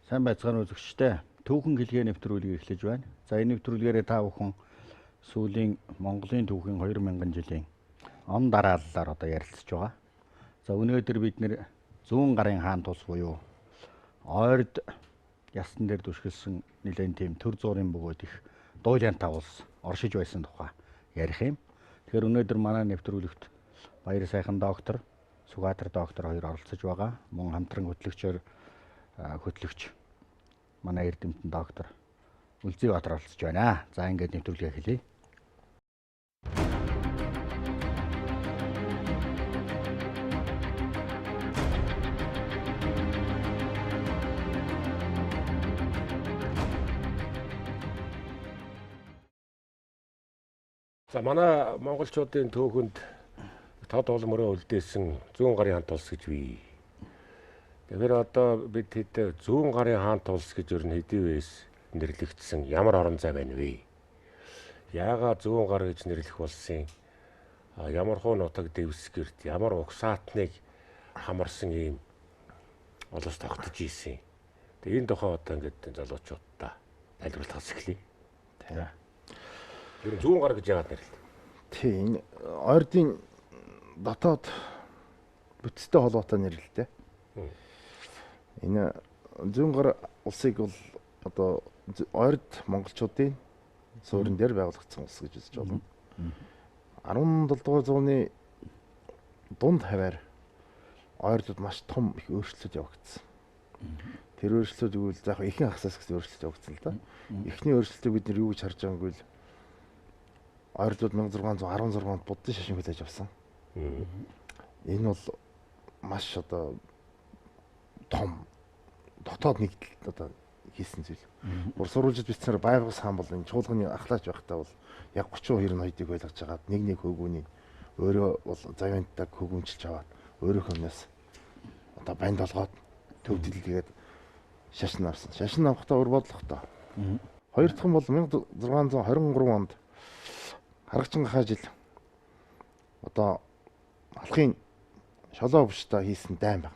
Сайн байцгаана үзэгчдээ. Түүхэн хэлгээ нэвтрүүлгийг эхлэж байна. За энэ нэвтрүүлгээрээ та бүхэн сүүлийн Монголын түүхийн 2000 жилийн он дарааллаар одоо ярилцж байгаа. За өнөөдөр бид нэр зүүн гарын хаан тус буюу ойрд ястан дээр түшгэлсэн нэлээд тийм төр зуурын бөгөөд их дуйлянтаа улс оршиж байсан тухай ярих юм. Тэгэхээр өнөөдөр манай нэвтрүүлэгт баяр сайхан доктор, Сүгатар доктор хоёр оролцож байгаа. Мөн хамтран хөтлөгч манай эрдэмтэн доктор Үлзий Баатар оролцож байна. За ингээд нэвтрүүлгээ хэлье. За манай монголчуудын түүхэнд тод улмөрөө үлдээсэн зүүн гарын хаан тулс гэж бий. Тэгэхээр одоо бид хэд зүүн гарын хаан тулс гэж ер нь хэдий вэс нэрлэгдсэн ямар орон зай байна вэ? Яагаад зүүн гар гэж нэрлэх болсон? Ямар хуу нутаг дэвсгэрт ямар угсаатныг хамарсан ийм олос тогтож ийсэн. Тэгээ энэ тухай одоо ингээд залуучуудаа тайлбарлахаас эхлэе. За. Ер нь зүүн гар гэж яагаад нэрлэв? Тийм, ойрдын дотоод бүтцтэй холбоотой нэрлэлтэй. Энэ зүүн гар улсыг бол одоо ойрд монголчуудын суурин дээр байгуулагдсан улс гэж үзэж байна. 17 дугаар зууны дунд хаваар ойрдод маш том их өөрчлөлт явагдсан. Тэр өөрчлөлт үйл заах ихэнх хасаас гэсэн өөрчлөлт явагдсан л да. Эхний өөрчлөлтийг бид нэр юу гэж харж байгааг нь ойрдод 1616 онд буддын шашин хүлээж авсан. Энэ бол маш одоо том дотоод нэгдэл одоо хийсэн зүйл. Бүр сурвалжид бичсээр Байгаус хаан бол энэ чуулганы ахлаач байхдаа бол яг 32 ноёдыг байлгаж хагаад нэг хөвгүүний өөрөө бол завьянтаг хөвгүнчилж аваад өөрийнхөө юмнаас одоо банд олгоод төвдөлгээд шашин авсан. Шашин авахдаа өр бодлохтой. Хоёр дахь нь бол 1623 онд Харгачин гахаа жил одоо алхын шолоо өвчтөе хийсэн дайн баг.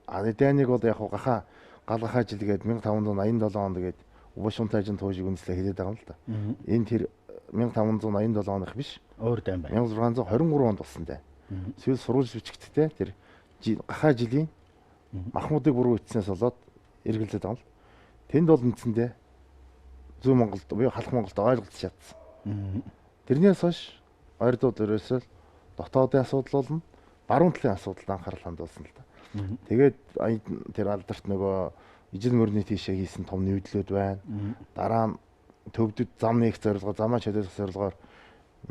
Дайныг бол яг гахаа гал гахаа жил гээд 1587 онд гээд Убашунтайжин туужийг үндэслээ хэлээд байгаа юм л да. Энэ тэр 1587 оных биш. Өөр дайн байна. 1623 онд болсон дайн. Эсвэл сурвалж бичигдтэй тэр гахаа жилийн Махмуудыг буруу ütснээс болоод эргэлзээд байгаа юм л. Тэнд бол үндсэндээ зүүн Монголд буюу халах Монголд ойлголцож чадсан. Тэрнээс хойш ойрдууд ерөөсөө дотоодын асуудал болно, баруун талын асуудалд анхаарал хандуулсан л да. Тэгээд тэр алдарт нөгөө ижил мөрний тийшээ хийсэн том нүүдлүүд байна. Дараа нь төвдөд зам нээх зорилгоор, замаа чөлөөлөх зорилгоор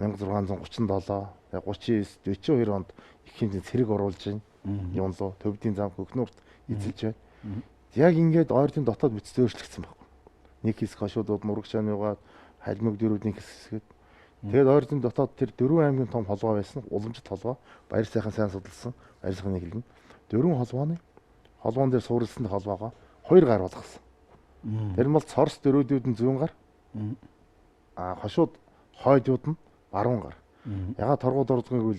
1637, 39, 42 онд их хэмжээнд цэрэг оруулж байна. Юм лөө төвдийн зам Хөхнүрт эзэлж байна. Яг ингээд ойрдын дотоод бүтцтэй өөрчлөгдсөн байхгүй. Нэг хэсэг хошуудууд Нурагчааны угаад Халимаг дөрүүдийн хэсгэд. Тэгээд ойрдын дотоод тэр 4 аймгийн том холбоо байсан. Уламжит холбоо, баяр сайхан сайн судалсан, баяр сайхны хэлнэ. 4 холбоон дээр суурилсан холбоогоо 2 гар болгосон. Тэр нь бол Цорс дөрүүдүүд нь зүүн гар. Хошууд хойдууд нь баруун гар. Ягаад торгууд ордгоог бол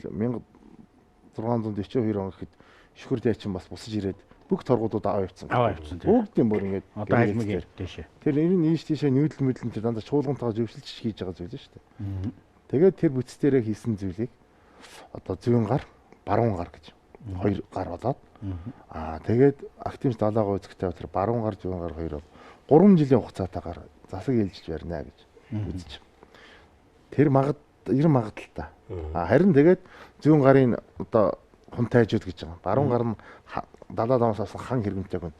1642 он гэхэд шүхэр дайчин бас бусаж ирээд бүх торгуудууд аваа явцсан. Бүгдийн бүр ингээд одоо айлмаг дэшээ. Тэр энэ ийш тийшээ нүүдэл мэдлэн тэр дандаа чуулгантайгаа зөвшөлж хийж байгаа зүйл шүү дээ. Тэгээд тэр бүтцээрээ хийсэн зүйлийг одоо зүүн гар, баруун гар гэж 2 гар болоод тэгээд активч далаагаа үзэхдээ тэр баруун гар, зүүн гар хоёр бол 3 жилийн хугацаатаагаар засаг ээлжиж барина гэж үзэж. Тэр ер магадaltaа. Харин тэгээд зүүн гарын одоо хүн тайжууд гэж байгаа. Баруун гар нь далаа дамаас авсан хан хэрэгмтэйг нь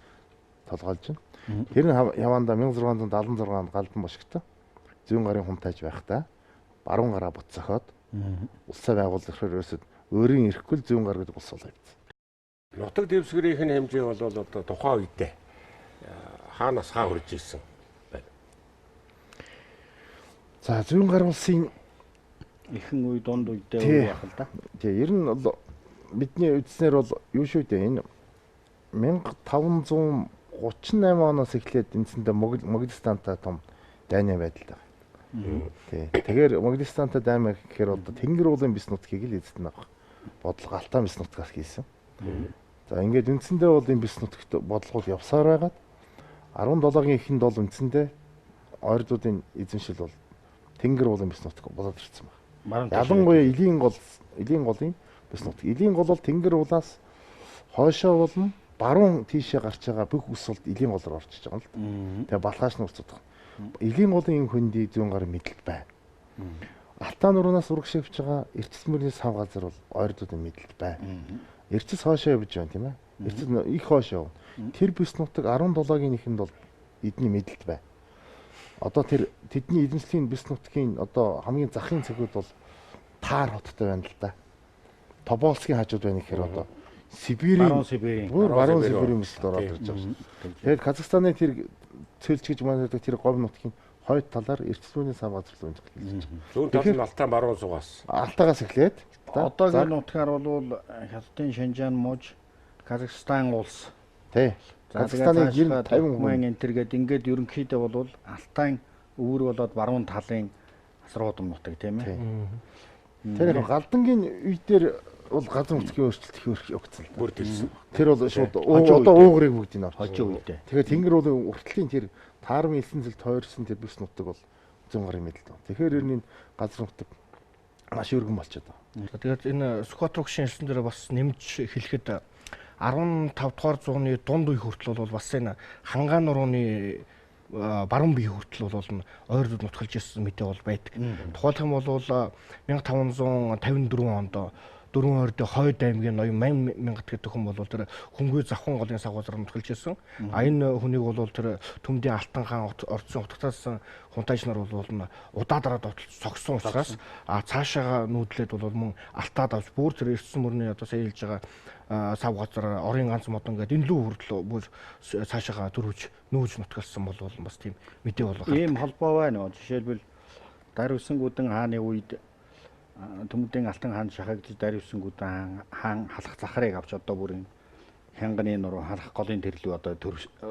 толгойлж байна. Тэр нь явандаа 1676 онд Галдан бошигтой зүүн гарын хүн тайж байхдаа баруун гараа буцсахад улсаа байгуулахаар ерөөсөд өөрийн ирэхгүй зүүн гар гэдэг улс болоо явцсан. Нутаг дэвсгэрийн хэмжээ бол одоо тухайн үедээ хаанаас хаа хүрж ирсэн байна. За зүүн гар улсын Ихэн үе дунд үедээ өөр байх л да. Тэгээ ер нь бол бидний үдснэр бол юу шүү дээ энэ 1538 оноос эхлээд эндсэндээ Моголистантай том дайны байдал байгаа. Тэгэхээр Моголистантай даймаа гэхээр одоо Тэнгэр уулын бис нутгийг л эзэдэн авах бодлого Алтан бис нутгаас хийсэн. За ингээд үндсэндээ бол энэ бис нутагт бодлогууд явсаар байгаад 17-гийн эхэнд бол үндсэндээ ойрдуудын эзэмшил бол Тэнгэр уулын бис нутаг болоод ирсэн байна. Ялангуяа элийн голын бис нутаг. Элийн гол бол Тэнгэр уулаас хойшоо болно. Баруун тийшээ гарч байгаа бүх ус бол элийн голоор орчиж байгаа л да. Тэгээ балхааш нурцдаг. Элийн голын энэ хөндий зүүн гарын мэдлэг байна. Алтаа нуруунаас ураг шивж байгаа Эрчис мөрний сав газар бол ойрдуудын мэдлэг байна. Эрчис хойшоо явж байна тийм ээ. Эрчис их хойшоо. Тэр бис нутаг 17-гийн эхэнд бол эдний мэдлэг байна. Одоо тэр тэдний эзэмшлийн бис нутгийн одоо хамгийн захын цэгүүд бол Таар хоттой байна л да. Тоболсгийн хажууд байна гэхээр одоо Сибирийн баруун Сибирийн мэсэлд ороод ирж байгаа шүү. Тэгээд Казахстаны тэр цөлч гэж манайдаг тэр говь нутгийн хойд талаар Эрчисмөрний сав газар руу өндөрлөж байна. Зүүн тал нь Алтан баруун сугаас. Алтаагаас эхлээд одоогийн нутгаар бол Хятадын Шинжаан мууж Казахстан улс. Тий. Казахстаны 50% энэ төргээд ингээд ерөнхийдөө бол Алтайн өвөр болоод баруун талын асруудам нутаг тийм ээ. Тэр галдангийн үе дээр бол газар нутгийн өөрчлөлт их өгцөн. Бүр төлсөн. Тэр бол шууд одоо уугрыг бүгдийг нь хожоо үедээ. Тэгэхээр Тэнгэр уулын уртлын тэр таармын элсэн зэл тойрсон тэр бис нутаг бол зүүн гарын мэдлэг. Тэгэхээр энэ газар нутаг маш өргөн болчиход байна. Тэгээд энэ Сүхбаатар багшийн хэлсэн дээр бас нэмж хэлэхэд 15 дугаар зууны дунд үе хүртэл бол бас энэ Хангаан нурууны баруун бие хүртэл бол ойрдууд нутгалж ирсэн мэдээ бол байдаг. Тухайлх юм бол 1554 онд дөрвөн ойрдын Хойд аймгийн ноён Мангат гэдэг хүн бол тэр хөнгөө завхан голын сагвазар нутгалж ирсэн. А энэ хүнийг бол тэр Төмдийн Алтан хаан орцсон утгатаас хунтайч нар бол удаадараа цогсон учраас цаашаага нүүдлээд бол мөн алтаад авч бүр тэр Эрчим мөрний одоо сая хэлж байгаа сав газар орын ганц модон гэдэг энэ лүү хүртэл бүр цаашаага дөрвж нүүж нутгалсан бол бас тийм мэдээ бол ийм холбоо байна. Жишээлбэл Дарвисангүдэн хааны үед Төмдийн Алтан хаан шахагдж Дарвисангүдэн хаан халах захарыг авч одоо бүрийн Хянганы нуруу халах голын тэрлүү одоо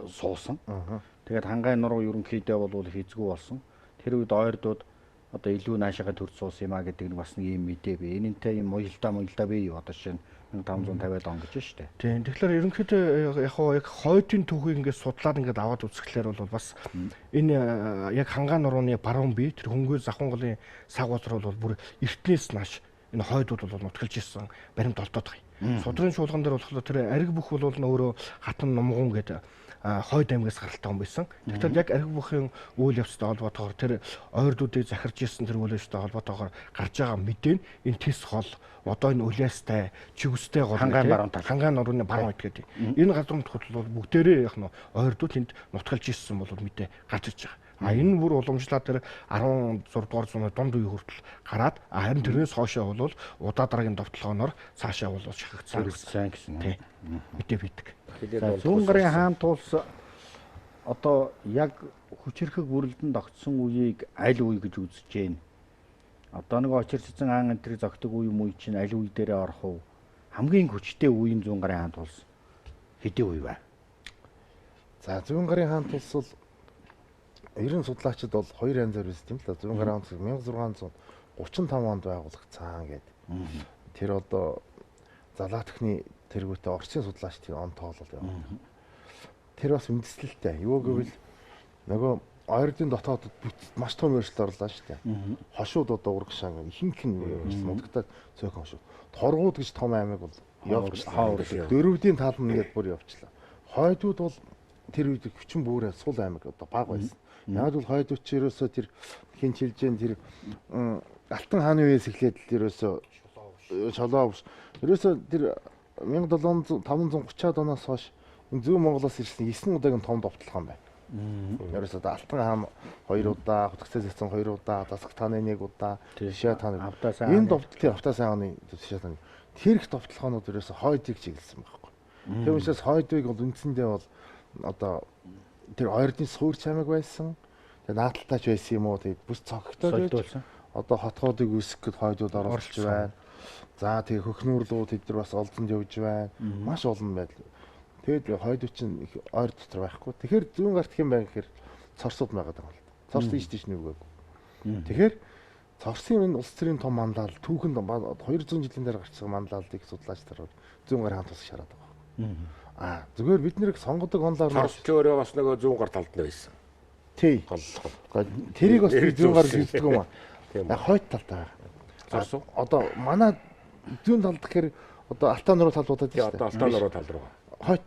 суусан. Тэгээд Хангай нуруу ерөнхийдөө бол хизгүү болсон. Тэр үед ойрдууд одоо илүү наашаага төрж суусан юм а гэдэг нь бас нэг юм мэдээ бий. Энэнтэй юм уялдаа бий одоо шинэ 1550-аад он гэж байна шүү дээ. Тийм. Тэгэхээр ерөнхийдөө яг хойдын түүхийг ингээд судлаад ингээд аваад үзэхлээр бол бас энэ яг Хангаан нурууны баруун бие тэр хөнгөө завхан голын саг газар бол бүр эртнээс нааш энэ хойдууд бол нутгалж ирсэн баримт олдоод байгаа юм. Судрын чуулган дээр болохоор тэр ариг бүх бол өөрөө хатан номгон гэдэг Хойд аймгаас гаралтай хүн байсан. Тэгэхээр яг ариг бүхийн үйл явцтай холбоотойгоор тэр ойрдуудыг захирж ирсэн тэр үйл явцтай холбоотойгоор гарч байгаа мэдээ нь энэ тис хол одоо энэ улаастай чигүстэй гол Хангаан нурууны баруун хэд гэдэг. Энэ газар нутгууд бол бүгдээрээ яг нь ойрдууд энд нутгалж ирсэн бол мэдээ гарч ирж байгаа. Энэ бүр уламжлаад тэр 16 дугаар зууны дунд үе хүртэл гараад харин тэрнээс хойшоо бол удаадараагийн довтлогооноор цаашаа бол шахагдсан гэсэн мэдээ бидэг. Зүүн гарын хаан тулс одоо яг хүчирхэг бүрэлдэхүүн тогтсон үеийг аль үе гэж үзэж байна. Одоо нэг очир цэцэн хаан энэ төр зогтөг үе мүй чинь аль үе дээрээ орох уу? Хамгийн хүчтэй үеийн зүүн гарын хаан тулс хэдийн үе вэ? За зүүн гарын хаан тулс бол ерөн судлаачид бол хоёр янзаар үздэг юм л да. Зүүн гарын хаан тулс 1635 онд байгуулагдсан гэдэг. Тэр одоо Залаатхны тэргүүтээ Орсын судлаач тэр он тоолол яваа. Тэр бас үндэслэлтэй. Юу гэвэл нөгөө ойрдын дотоодод маш том өөрчлөлт орлоо шүү дээ. Хошууд одоо урагшаан ихэнх нь модгтаа цөөхөн хошууд. Торгууд гэж том аймаг бол явчихлаа. Дөрөвдийн тал нь ингээд бүр явчихлаа. Хойдууд бол тэр үед хүчин бүрээ сул аймаг одоо баг байсан. Яг бол хойдууд ч ерөөсөө тэр хин чилжэн тэр Алтан хааны үеэс эхлээд л ерөөсөө шолоо ерөөсөө тэр 1730-аад оноос хойш энэ зүүн Монголоос ирсэн 9 удаагийн том довтлогон байна. Ерөөсөө Алтан хаан 2 удаа, Хотгоцтой зэцэн 2 удаа, Засаг тааны 1 удаа, Тишээ тааны энэ довтлын Автаас хааны Тишээ тааны тэр их довтлогоонууд ерөөсөө хойдыг чиглэсэн байхгүй. Тэр учраас хойдыг бол үндсэндээ бол одоо тэр ойрдын суурь чамиг байсан. Тэгээ нааталтаач байсан юм уу? Тэгээд бүс цогтой байсан. Одоо хотгоодыг үүсгэх гээд хойдууд оролцож байна. За тэгээ хөхнүүрлүүд тэд нар бас олзонд явж байна. Маш олон байдал. Тэгээд хойдууд чинь их ойр дотор байхгүй. Тэгэхээр зүүн гарт хэм байх гэхээр цорсууд байгаад байгаа юм л. Цорс тийш нүгэв. Тэгэхээр цорсын энэ улс төрийн том манлал түүхэнд 200 жилийн дараа гарчсан манлалыг судлаач тараад зүүн гар хаан тус шараад байгаа. Зүгээр бид нэрийг сонгодог онлоор Цорс ч өөрөө бас нөгөө зүүн гар талд нь байсан. тий. Голлох. Тэрийг бас зүүн гар хийдэг юм аа. Тийм. Хойд талтай байгаа. Цорс уу? Одоо манай зүүн талд гэхээр одоо Алтан нуруу тал удаад Тэгээ одоо алтан нуруу тал руу. хойд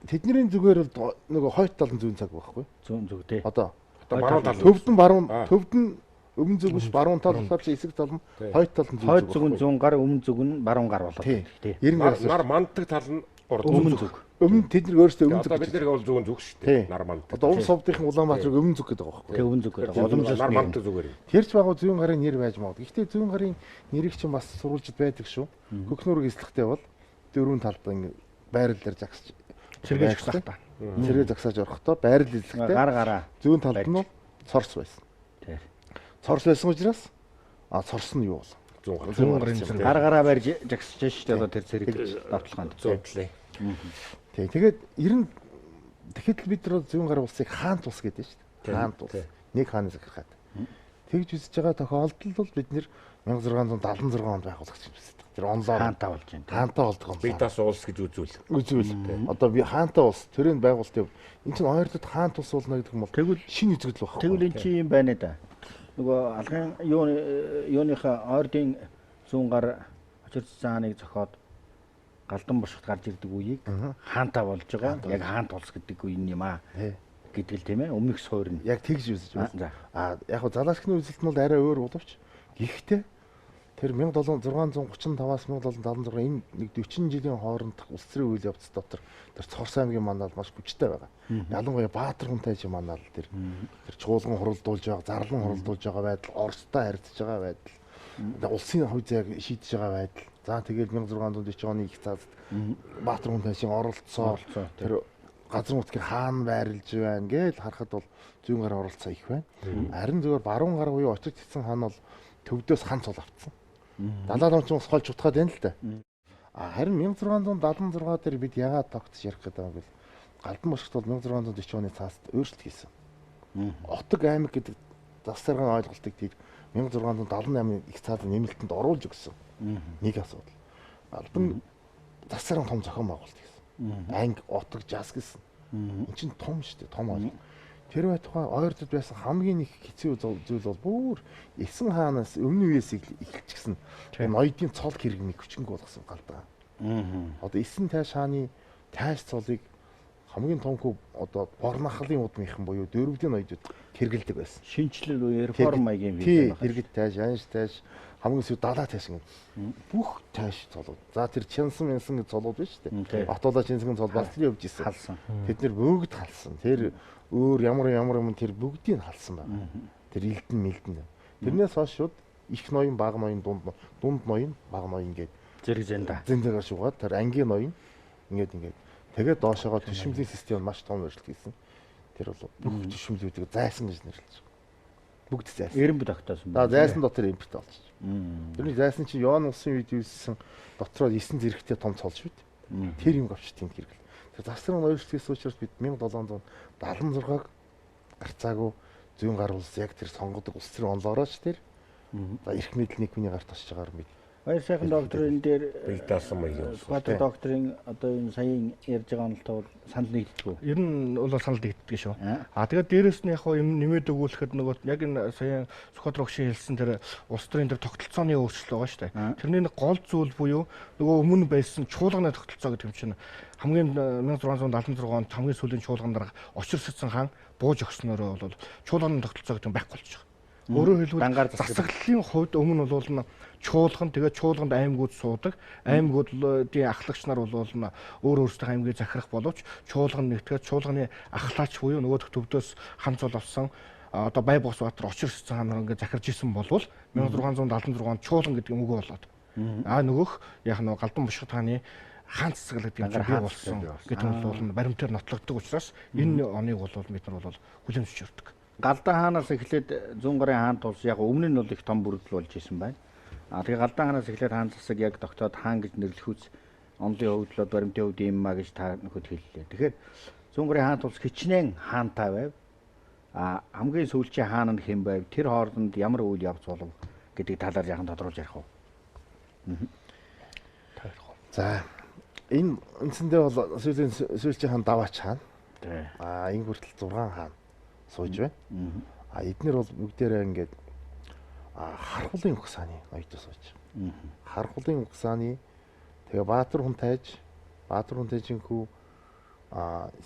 тэдний зүгээр бол нөгөө хойд тал нь зүүн цаг байхгүй. зүүн зүг тий. Одоо Баруун тал. төвд нь баруун төвд нь өмнө зүг биш баруун тал болохоор чи эсрэг тал нь хойд тал нь Хойд зүг нь зүүн гар, өмнө зүг нь баруун гар болоод тий. тий. 90 Нар манддаг тал нь Өмнө зүг. өмнө тэдний өөрсдөө өмнө Одоо зүг. бид нэр бол зүүн зүг шүү Тий. дээ. Нар манддаг. Одоо уус совдын Улаанбаатарыг өмнө зүг гэдэг байгаа байхгүй. Тий, өмнө зүг гэдэг. Нар Боломжтой. манддаг зүгээр. Тэрч байгаа зүүн гарын нэр байж магадгүй. Гэхдээ зүүн гарын нэрийг чинь бас сурвалжид байдаг шүү. Хөхнүүрийг эслэхтэй бол дөрвөн талд ингэ байрлалаар загсаж Сэргээж өгөх та. сэргээ загсааж орохдоо байрал эзлэхтэй Гар гараа. зүүн талд нь бол цорс байсан. Тий. Цорс байсан учраас цорс нь юу бол? Зүүн гар. Зүүн гарын зэрэг. Гар гараа барьж жагсаж шүү дээ. Одоо тэр зэрэг давталгаанд. Зүүн талын. Тий. Тэгээд ер нь тэгэхэд л бид нар зүүн гар улсыг хаант улс гэдэг шүү дээ. Хаант улс. Нэг хааны захиргаад. Тэгж үзэж байгаа тохиолдолд бол бид нэр 1676 онд байгуулагч юм байна. Тэр онлоор Хаантаа болж байна. хаантаа болдог юм. Бидас уулс гэж үзүүл. Үзвэл одоо би хаантаа улс төрийн байгуулалтын энэ чинь ойрдод хаант улс болно гэдэг юм бол Тэгвэл шинэ үзэгдэл багхгүй. тэгвэл эн чинь юм байна да. Нөгөө алгын юуныхаа ойрдын зүүн гар очир цааныг зохиод галдан бошгот гарч ирдэг үеийг хаантаа болж байгаа. Яг хаант улс гэдэг үе юм аа. Тий. Гэдэг л тийм ээ. Өмнөх суурь нь. Яг тэгж үзэж байна. За. Яг хөө залаачны үзэлт нь бол арай өөр боловч гэхдээ тэр 1635-аас 1776 энэ нэг 40 жилийн хоорондох улс төрийн үйл явц дотор тэр Цорс аймгийн манал маш хүчтэй байгаа. Ялангуяа Баатар хүнтэй манал тэр чуулган хуралдуулж байгаа, зарлан хуралдуулж байгаа байдал, Оростой харьцаж байгаа байдал, улсын хувьд яг шийдэж байгаа байдал. За тэгээд 1640 оны их цаазд Баатар хүнтэй оролцоо тэр газар нутгийн хаан байрлаж байна гэж харахад бол зүүн гар оролцоо их байна. Харин зөвхөн баруун гар буюу очиж цэцэн хаан бол төвдөөс хан цол авцсан. Далаа ламчаас холж утгаад байна л да. Харин 1676 дээр бид яагаад тогтож ярих гэдэг юм бол Галдан бошгот бол 1640 оны цаасд өөрчлөлт хийсэн. Отог аймаг гэдэг засваргын ойлголтыг тийм 1678-ны их цаазын нэмэлтэнд оруулж өгсөн. Нэг асуудал. Албан засварын том зохион байгуулалт гэсэн. Анги, отог, жас гэсэн. Энд чинь том шүү дээ, том ойлголт. Тэр байтугай ойрдод байсан хамгийн их хэцүү зүйл бол бүр Эсэн хаанаас өмнө үеэс эхэлчихсэн ноёдын цол хэрэгмийг хүчинг болгосон галдаа. Одоо Эсэн тайш хааны тайш цолыг хамгийн томхөө одоо Борнахлын удмынхан буюу дөрвөдийн ноёдууд хэрэгэлдэг байсан. Шинжлэл үе реформ маягийн тий, хэрэгэд тайш, анш тайш, хамгийн сүү далаа тайш гэдэг. Бүх тайш цолууд. За тэр Чинсэн гэсэн цолууд биш үү? Батуула Чинсэнгийн цол Балтлын явж исэн. халсан. Тэд нэр бүгд халсан. Тэр өөр ямар юм тэр бүгдийг халсан байна. Тэр элдэн мэлдэн. Тэрнээс хойш шууд их ноён, бага ноён, дунд ноён, бага ноён гээд Зэрэг зэнда. зэнтэйгээр шугаад тэр ангийн ноён ингээд тэгээд доошоогоо төшмөлийн систем маш том өөрчлөлт хийсэн. Тэр бол бүх төшмөлүүдийг зайсан гэж нэрлэж байгаа. Бүгд зайсан. Эренб тогтоосон. За зайсан дотор импорт болчих. Тэрний зайсан чинь Йоан улсын үед юусэн дотроо 9 зэрэгтэй том цол шүү дээ. Тэр юм авч тэнд хэрэгэл. Тэр засварын өөрчлөлтөөс учраас бид 1776-г гарцаагүй зүүн гар улс яг тэр сонгодог улс төрийн онлоороч тэр. За эрх мэдэл нэг хүний гарт тосч байгаагаар мэд. Баяр сайхан докторын дээр Бэлдаасан маягийн. Сүхбаатар докторын одоо энэ саяын ярьж байгаа онолтой бол санал нэгддэг. Ер нь бол санал нэгддэг шүү. Тэгээд дээрэс нь яг хоо юм нэмээд өгүүлэхэд нөгөө яг энэ сая Сүхбаатар огшин хэлсэн тэр улс төрийн тэр тогтолцооны өөрчлөлт байгаа шүү дээ. Тэрний нэг гол зүйл буюу нөгөө өмнө байсан чуулганы тогтолцоо гэдэг юм чинь хамгийн 1676 онд хамгийн сүүлийн чуулган дараа очир сэцэн хаан бууж өгснөөрөө бол чуулганы тогтолцоо гэдэг нь байхгүй болчих. Өөрөөр хэлбэл засаглалын хувьд өмнө бол чуулган тэгээд чуулганд аймагуд суудаг. Аймагуудын ахлагч нар бол өөр өөрсдөө аймгийг захирах боловч чуулган нэгтгэж чуулганы ахлаач буюу нөгөө төвдөөс хан цол авсан одоо Байбогсбаатар очир сэцэн хаан ингээд захирж исэн болвол 1676 онд чуулган гэдэг юм үг болоод. Нөгөөх яг нөгөө Галдан бошгот хааны хаан цэцгэл гэдэг юм бий болсон гэдэг нь бол баримтаар нотлогддог учраас энэ оныг бол бид нар бол хүлээмжж өртөг. Галдан хаанаас эхлээд зүүн гарын хаан тулс яг өмнө нь бол их том бүрдэл болж исэн байна. Тэгээ Галдан хаанаас эхлээд хаан засаг яг тогтоод хаан гэж нэрлэхүүц онлын хөвдлөд баримтын хөвд юм а гэж та нөхөд хэллээ. Тэгэхээр зүүн гарын хаан тулс хичнээн хаантай байв. Хамгийн сүүлчийн хаан нь хэн байв? Тэр хооронд ямар үйл явц болов гэдэг талаар яхан тодруулж ярих уу? За Энэ үндсэндээ бол сүүлийн хаан Даваач хаан. Тий. Энэ хүртэл 6 хаан сууж байна. Эднэр бол бүгдээрээ ингээд хархуулын угсааны ноёд сууж. Хархуулын угсааны тэгээ Баатар хүн тайжийн хүү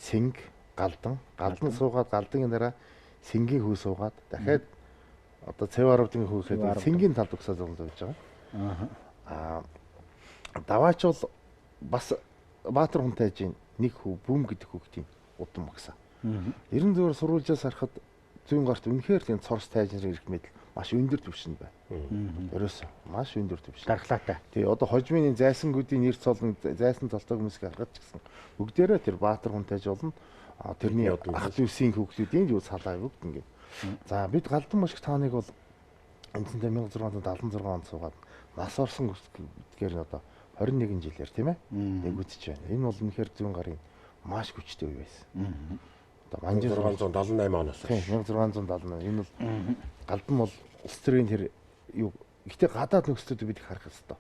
Синг галдан суугаад галдан дараа Сингийн хүү суугаад дахиад одоо Цэваравдын хүү гэхэд Сингийн талд угсаа зовлож байгаа. Даваач бол бас Баатар хүн тайжийн нэг хүү Бүм гэдэг хүүхдийн удам угсаа. 94 сурвалжаас харахад зүүн гарт үнэхээр тийм цорс тайжнэр ирэх мэдл маш өндөр түвшинд байна. Ерөөсөө маш өндөр түвшин. Дархлаатай. Тий, одоо хожмын зайсангуудын нэр цолн зайсан толтойг хүмүүсийг харахад ч гэсэн бүгдээрээ тэр Баатар хүн тайж болно. Тэрний ах дүүсийн хүүхдүүдийн юу салаа бүгд ингээд. За бид Галдан мошг тааныг бол эндсэндээ 1676 онд суугаад нас орсон гэдгээр одоо 21 жилээр тийм ээ нэг үтж байна. Энэ бол үнэхээр зүүн гарын маш хүчтэй үе байсан. Одоо Манжин 1678 оноос. Тийм 1678. Энэ бол Галдан бол улс төрийн тэр юу ихтэй гадаад нөхцөлөд бид харах хэрэгтэй.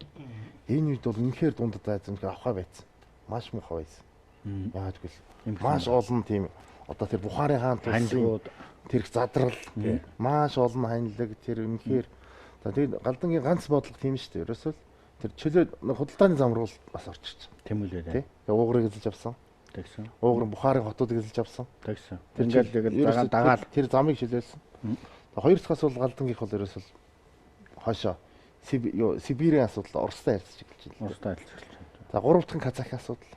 Энэ үед бол үнэхээр дундад айзан авахаа байсан. Маш муухай байсан. Яагаад гэвэл маш олон тийм одоо тэр Бухарын хаан тусын тэр их задрал маш олон ханилаг тэр үнэхээр тэгээд Галдангийн ганц бодлого тийм шүү дээ. Ерөөсөө тэр чөлөө худалдааны зам руу бас орчихсон. Тийм үлээ. Тэгээ уугрыг эзэлж авсан. Тэгсэн. Уугрын Бухарын хотуудыг эзэлж авсан. Тэгсэн. Тэр Ингээл дагаад тэр замыг шилжүүлсэн. Хоёр дахь асуудал Галдангийнх бол ерөөсөө хойшоо Сибирийн асуудал Оростой харьцаж эхэлж байна. Оростой харьцаж. За гурав дахь нь Казахын асуудал.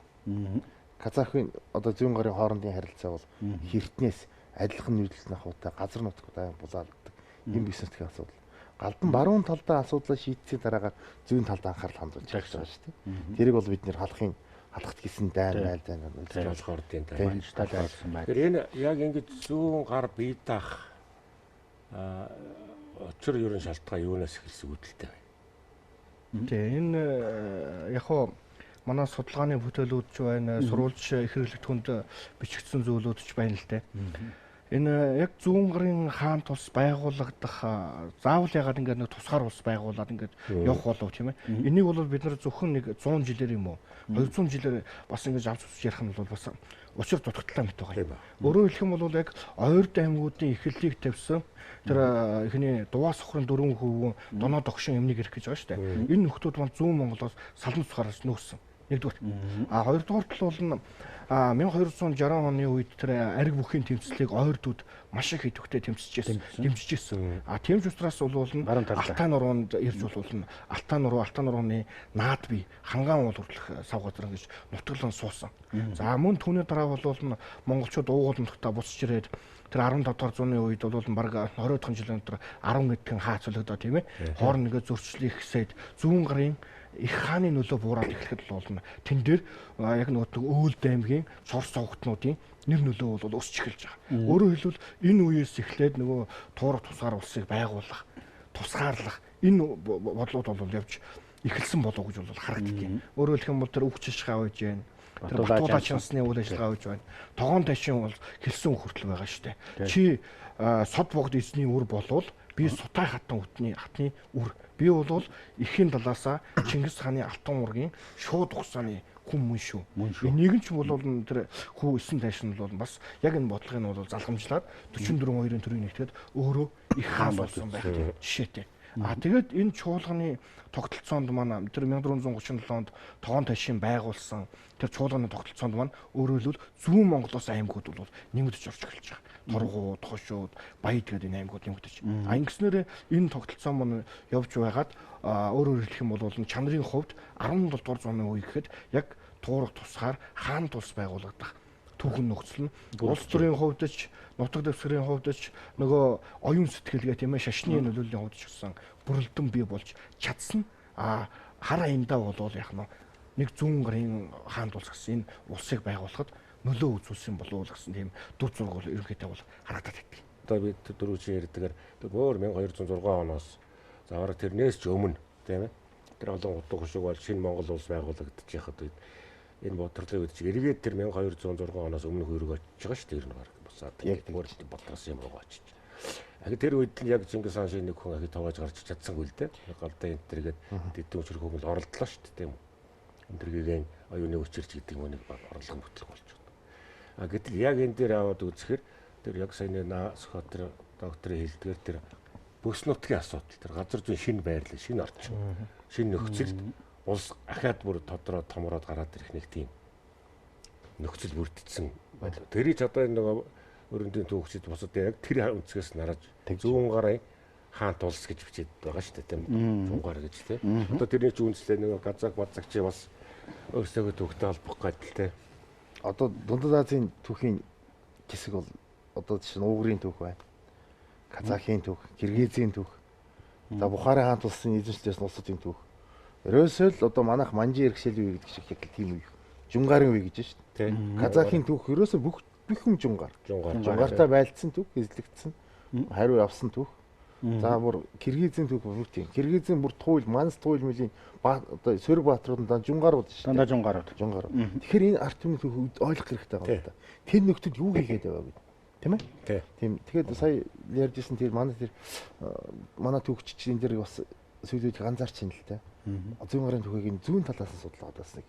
Казахын одоо зүүн гарын хоорондын харилцаа бол Хертнээс адилхан нийлүүлсэн ахуйтай газар нутгуудаа булаалдаг. Энэ бизнесийн асуудал. Галдан баруун талдаа асуудлаа шийдсийн дараагаар зүүн талд анхаарал хандуулж байгаа шүү дээ. Тэрийг бол бид нэр халахт гисэн дайн болохоор тийм тааштай байсан байна. Тэгэхээр энэ яг ингэж зүүн гар бие даах очир ерөн шалтгаан юунаас эхэлсэн үүдэлтэй байна. Тэгээ энэ яг хоо манай судалгааны бүтээлүүд ч байна, сурвалж их хэрэглэгдэхүүнд бичигдсэн зүйлүүд ч байна л дээ. Энэ яг зүүн гарын хаан тус байгуулагдах заавал ягаад ингээд нэг тусгаар улс байгуулад ингээд явах болов тийм ээ. Энийг бол бид нар зөвхөн нэг 100 жилээр юм уу 200 жилээр бас ингээд авч үзэж ярих нь бол бас учир дутагдлаа мэт байгаа. Өөрөөр хэлэх юм бол яг ойрд аймагуудын эхлэлийг тавьсан тэр ихний Дуваа сохрын 4% доноо догшин юмныг ирэх гэж байгаа шүү дээ. Энэ нөхдүүд маань зүүн Монголоос салан цухараас нөөсөн. Нэгдүгээр. Хоёрдугаар тал бол 1260 оны үед тэр ариг бүхийн тэмцлийг ойрдууд маш их идэвхтэй дэмжижсэн. Тэмж устраас бол Алтан нуруунд ирж болно. Алтан нурууны наад бий хангаан уул хүртэлх савгазран гэж нутаглан суусан. За мөн түүний дараа бол монголчууд уугуулмтаа бусч ирээд тэр 15 дугаар зууны үед бол баг 20 дахь жилийн дотор 10 эдгэн хаа цолгодоо тийм ээ. Хоорн нэгэ зөрчлийг хэсээд зүүн гарын их хааны нөлөө буураад эхлэхэд болно. Тэн дээр яг нөгөө Өөлд аймгийн цорс цогтнуудын нэр нөлөө бол өсч эхэлж байгаа. Өөрөөр хэлбэл энэ үеэс эхлээд нөгөө туурах тусгаар улсыг байгуулах, тусгаарлах энэ бодлууд бол явж эхэлсэн болов гэж бол харагддаг. Өөрөөр хэлэх юм бол тэр үг чишгаа үйж байна. Тэр Батуулаа чансны үйл ажиллагаа үйж байна. Тогоон ташин бол хэлсэн хүртэл байгаа шүү дээ. Чи сод богд эзний үр болвол би Сутай хатан хатны үр. Би бол эхийн талаасаа Чингис хааны алтан ургийн шууд ухсааны хүн мөн шүү. Энийг нь ч бол тэр хүү 9 тайшин бол бас яг энэ бодлогыг бол залгамжлаад 44-2-ын төрийг нэгтгэхэд өөрөө их хаан болсон байх жишээтэй. Тэгээд энэ чуулганы тогтолцоонд маань тэр 1437 онд тогоон ташин байгуулсан тэр чуулганы тогтолцоонд маань өөрөөр хэлбэл зүүн Монголоос аймагуд бол нэмэгдэж орж эхэлж байгаа. Торгууд, Хошууд, Баяд гэдэг энэ аймагуд нэмэгдэж. Ингэснээр энэ тогтолцоо маань явж байгаад өөрөөр хэлэх юм бол чанарын хувьд 17 дугаар зууны үе гэхэд яг туурах тусгаар хаан тус байгуулагдах түүхэн нөхцөл нь улс төрийн хувьд ч нутаг дэвсгэрийн хувьд ч нөгөө оюун сэтгэлгээ тийм ээ шашны нөлөөллийн хувьд ч гэсэн бүрэлдэн бий болж чадсан хар аяндаа бол яг нэг зүүн гарын хаан тус гэсэн энэ улсыг байгуулахад нөлөө үзүүлсэн болов уу гэсэн тийм дүр зураг бол ерөнхийдөө бол харагдаад байдаг. Одоо бид дөрөв чи ярьдгаар өөр 1206 оноос за бараг тэрнээс ч өмнө тийм ээ тэр олон утга хөшиг бол шинэ Монгол улс байгуулагдчих яхад үед энэ бодлогын үед чи эргээд тэр 1206 оноос өмнө хөрөг очиж байгаа шүү дээ. Тэр нэг бусаад яг тийм бодлоос юм руу очиж. Тэр үед нь яг Чингис хаан шиг нэг хүн ахи тоогож гарч чадсангүй л дээ. Галдаа энэ төргээд дэдэн өчрөх хүмүүс оролдлоо шүү дээ тийм үү. өндөргийн оюуны хүчирч гэдэг нэг орлогын бүтлэг болж байна. А гэтэл яг энэ дээр аваад үзэхээр тэр яг саяны Сүхбаатар докторын хэлдгээр тэр бүс нутгийн асуудал, тэр газар зүйн шинэ байрлал, шинэ орчин, шинэ нөхцөлд улс ахаад бүр тодроо томроод гараад ирэх нэг тийм нөхцөл бүрдсэн байлаа. Тэрийг одоо энэ нэг өрөндийн түүхчид босод яг тэр өнцгөөс нараж зүүн гарын хаант улс гэж бичээд байгаа шүү дээ тийм зүүн гар гэж тийм. Одоо тэрний ч үнслээ нэг газаг бацаг чи бас өөрсдөө түүхтэй холбох гэдэг тийм. Одоо Дундад Азийн түүхийн хэсэг бол одоо чинь Угрын түүх байна. Казахын түүх, Киргизийн түүх. За Бухарын хаант улсын эзэмшлээс улсуудын түүх. Ерөөсөө л одоо манайх манжи иргэшэл үе гэдэг шиг яг тийм үе. Жунгарын үе гэж шүү дээ. Казахын түүх ерөөсөө бүх юм жунгаар. Жунгаартай байлцсан түүх, эзлэгдсэн. Хариу явсан түүх. За бүр Киргизийн түүх бүр тийм. Киргизийн бүр туйл, манс туйл мөлийн одоо Сөрөг баатруудаа жунгарууд шүү дээ. Дандаа жунгарууд. Тэгэхээр энэ арт түмний түүх ойлгох хэрэгтэй байна. Тэр нөхдөд юу хийгээд байгаа вэ? Тийм ээ? Тийм. Тэгэхээр сая ярьжсэн тэр манай түүхч чинь энэ дэр бас сүүлийн ганцаарч юм л те. Зүүн гарын түүхийг зүүн талаас нь судлаад бас нэг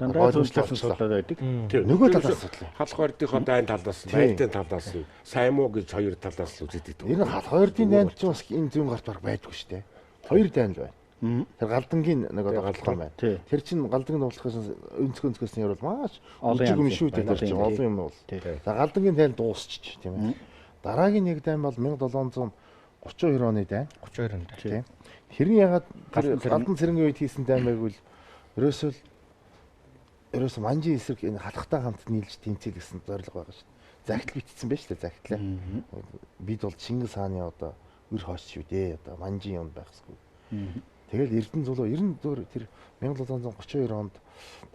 дандаа зүүн талаас нь судлаад байдаг. Нөгөө талаас судлаа. Халах хоёрдын дайн талаас, байлдын талаас, сайн муу гэж хоёр талаас л үзээд байдаг. Энэ халах хоёрдын дайнд ч бас энэ зүүн гарт баг байдгүй шүү дээ. Хоёр дайн л байна. Тэр галдангийн нэг одоо галдхан байна. Тэр чинь галдангийн дуулахаас өнцгөөс нь ярил маш олон юм шүү дээ. Тэр чинь олон юм бол. За галдангийн дайн дуусчих тийм ээ. Дараагийн нэг дайн бол 1732 оны дайн. 32 онд тийм. Хэрний ягаад тэр галдан цэрэнгийн үед хийсэн дайн байвал ерөөсөө манжи эсрэг энэ халахтай хамт нийлж тэмцэл гэсэн зорилго байгаа шүү дээ. Загтал бичсэн байж тээ загтлаа. Бид бол Чингис хааны одоо өр хойч шүү дээ. Одоо манжи юм байхсгүй. Тэгэл Эрдэнэ зулуу 94 тэр 1732 онд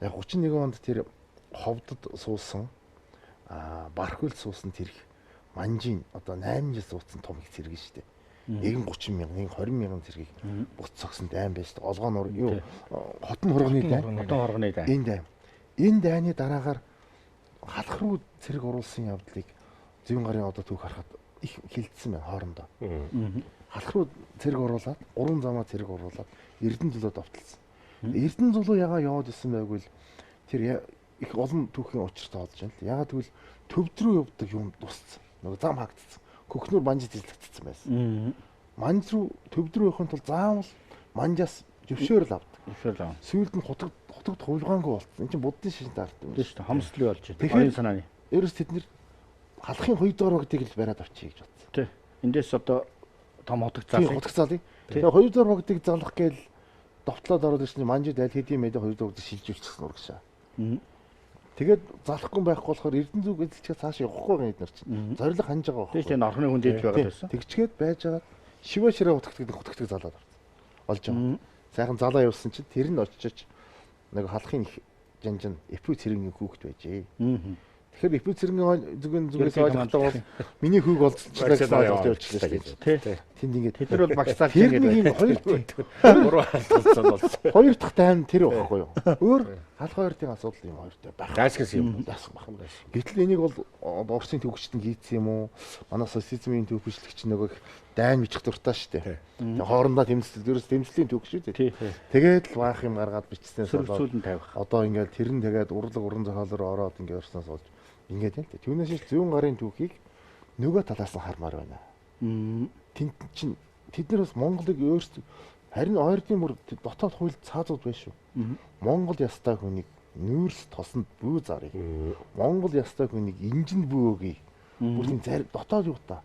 яг 31 онд тэр ховдод суусан бархвал суусан тэрх манжийн одоо 8 жил суудсан том их зэрэг шүү дээ. Нэг 30 мянга, нэг 20 мянган зэргийг буц цогсон дайн байж тээ. Олгоо нур юу хотон хурганы дайн. Хотон хурганы дайн. Энэ дайн. Энэ дайны дараагаар халах руу цэрэг оруулсан явдлыг зүүн гарын одоо түүх харахад их хилцсэн байна хоорондоо. Халах руу цэрэг оруулаад, гурван замаа цэрэг оруулаад Эрдэнэ зулуу давталсан. Эрдэнэ зулуу ягаа яваад исэн байвал тэр их олон түүхийн учиртай болж байна л. Ягаад гэвэл төвд рүү явдаг юм тусцсан. Нөгөө зам хаагдсан. Көхнөр манжид зэлэгдсэн байсан. Манж руу төвд рүү явахын тулд заавал манжаас зөвшөөрөл авдаг. Зөвшөөрөл авах. Сүүлд нь хутагт хувилгаангүй болтсон. Энэ чинь буддын шишинтэй арт юм шүү дээ. Хомсдлын болж байна. Оюун санааны. Ерөөс тэд нэр халахын 2 дугаар багтыг л бариад авчий гэж бодсон. Тий. Эндээс одоо том хотог заалыг. Хотог заалыг. Тэгээ 2 дугаар багтыг залах гээл довтлоод ороод ирсэн манжид аль хэдийн мэдээ 2 дугаар багтыг шилжүүлчихсэн урагшаа. Тэгээд залахгүй байхгүй болохоор Эрдэнэ зүг эзэлчгээ цааш явахгүй байгаа эднэр чинь. Зориг ханж байгаа байхгүй. Тийм орхны хүн дээд байгаад байсан. Тэгчгээд байж байгаа шивэ ширээ хутагтдаг залаад олж байгаа. Сайхан залаа явуулсан чинь тэр нь очиж нэг халахын их жанжин эпүү цэргийн хүүхэд байжээ. Тэгэхээр эпүү цэргийн зүгээс ойлгохтой бол миний хүүг олцчихлаа гэсэн ойлголт явуулчихлаа гэж. Тэнд ингээд тэд нар бол багцаа тэгээд нэг хоёр болсон. Хоёр дахь тайм тэр байхгүй юу? Өөр халах хоёрын асуудал юм хоёртой байх. Даашгис юм. Гэтэл энийг бол Орсын төвчтөнд хийцсэн юм уу? Манай социализмын төв бичлэгч нөгөө дайн бичих дуртай шүү дээ. Тэгээ хоорондоо тэмцлийн төв шүү дээ. Тэгээд л баах юм гаргаад бичснээс сүүлд нь тавих. Одоо ингээд тэр нь тэгээд урлаг уран зохиолоор ороод ингээд орсноос болж ингээд юм. Түүнээс зүүн гарын түүхийг нөгөө талаас нь хармаар байна. Тэнд чинь тэд нар бас Монголыг өөрсдөө харин ойрдын бүр дотоод хуульд цаазууд байна шүү. Монгол ястай хүнийг нүүрс тосонд бүү зарыг. Монгол ястай хүнийг инжинд бүү өгье. Бүр тийм зарим дотоод юу та.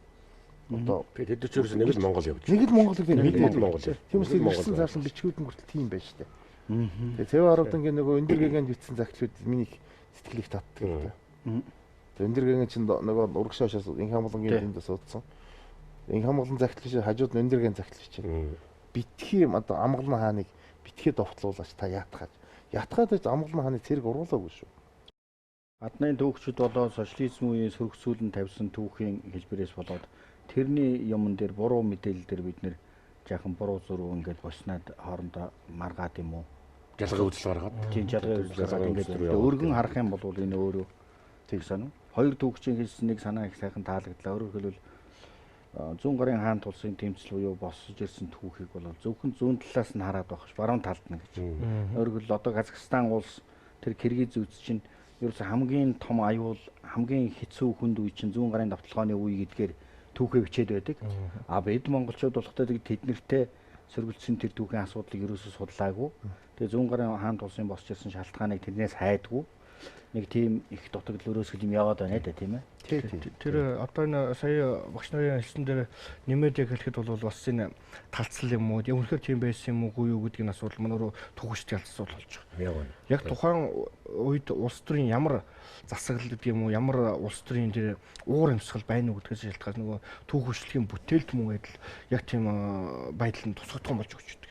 Одоо тэд ч ерөөс нэг л Монгол явж. Нэг л Монгол гэдэг нэг л Монгол. Тийм үстэй ирсэн зарлан бичгүүд нь хүртэл тийм байж тээ. Тэгээ ЦВ-10-ын нөгөө өндөргэгэнд бичсэн загтлууд миний сэтгэлийг татдаг юм да. Тэгээ өндөргэгийн чинь нөгөө урагшаашаас инх хамгаалгийн энд суудсан. Инх хамгаалан загтал шиг хажууд нь өндөргэгийн загтал чинь. Битгий одоо амгалан хааныг битгий довтлуулаач та яатгаад. Ятгаад гэж амгалан хааны цэрэг уруулаагүй шүү. Адны түүхчид болоод социализм үеийн сөргсүүлэн тавьсан түүхийн хэлбэрээс болоод тэрний юмн дээр буруу мэдээлэл дээр бид нэр жаахан буруу зураг ингээд босноод хоорондоо маргаад юм уу? Жалгаа үзэл гаргаад. Тийм жалгаа үзэл гаргаад ингээд өргөн харах юм бол энэ өөрөө тэг санаа. Хоёр түүхчийн хэлснэг санаа их сайхан таалагдлаа. Өөрөөр хэлбэл зүүн гарын хаан тулсын тэмцэл буюу босож ирсэн түүхийг бол зөвхөн зүүн талаас нь хараад байх ш баруун талд нь гэж. Өөрөөр хэлбэл одоо Казахстан улс тэр Киргиз үзс чинь ерөөсө хамгийн том аюул хамгийн хэцүү хүнд үе чинь зүүн гарын давталгааны үе гэдгээр түүхээ бичээд байдаг. А бид монголчууд болохтой тэд нэртэй сөргөлдсөн тэр түүхийн асуудлыг ерөөсө судлаагүй. Тэгээ зүүн гарын хаан тулсын босч ирсэн шалтгааныг тэрнээс хайдгүй. Нэг тийм их дутагдал өрөөсгөл юм яваад байна да тийм ээ. Тэр одоо энэ сая багш нарын хэлсэн дээр нэмээд яг хэлэхэд бол бас энэ талцлал юм уу? Үнэхээр тийм байсан юм уугүй юу гэдгийг асуудал манайруу түүхчдийн асуудал болж байгаа. Яг тухайн үед улс төрийн ямар засаглал гэдэг юм уу? Ямар улс төрийн тэр уур амьсгал байна уу гэдгээс шалтгаалж нөгөө түүхчлэгийн бүтээлт мөн адил яг тийм байдлаар тусгагдсан болж өгч байдаг.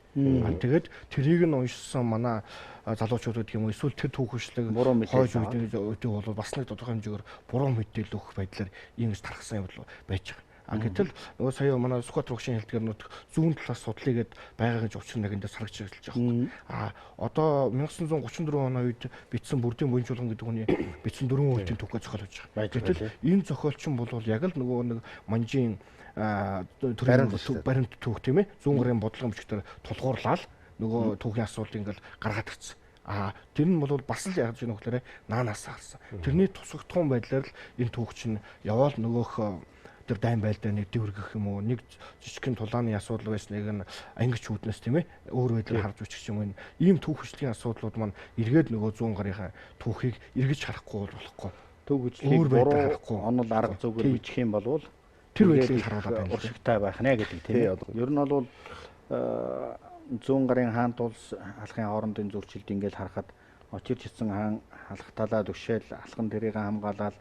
Тэгээд тэрийг нь уншсан манай залуучууд гэдэг юм уу эсвэл тэр түүхчлэг хойж үйдэг бол бас нэг тодорхой хэмжээгээр буруу мэдээлэл өгөх байдлаар ингэж тархсан юм бол байж байгаа. Гэтэл нөгөө сая манай Сүхбаатар багшийн хэлдгээр нүд зүүн талаас судлаа гэд байгаа гэж учир нэгэндээ саргаж эхэлж байгаа. Одоо 1934 оны үед бичсэн бүрдийн буянжуулган гэдэг хүний бичсэн 4 үеийн түүхээ зохиолж байгаа. Гэтэл энэ зохиолчин бол яг л нөгөө нэг манжийн баримт түүх тийм ээ зүүн гарын бодлогын бичгээр тулгуурлаад нөгөө түүхийн асуудлыг ингээл гаргаад ирсэн. Тэр нь бол бас л яаж ийм нөхлөөрэ наанаас харсан. Тэрний тусгагдсан байдлаар л энэ түүх чинь яваал нөгөөх тэр дайн байлдаа нэг дэвргэх юм уу нэг жижигхэн тулааны асуудал байсныг нь ангич үүднээс тийм ээ өөр байдлаар харж үчих юм. Ийм түүхчлэгийн асуудлууд маань эргээд нөгөө зүүн гарынхаа түүхийг эргэж харахгүй болохгүй. Түүхчлэгийг буруу онол арга зүгээр бичих юм болвол тэр байдлыг харуулдаг байна. Уршигтай байх нэ гэдэг тийм ээ. Ер нь бол зүүн гарын хаан тулс алхын хоорондын зөрчилд ингээд харахад очирч ицсэн хаан халахталаа төвшөөл алхан тэрийг хамгаалаад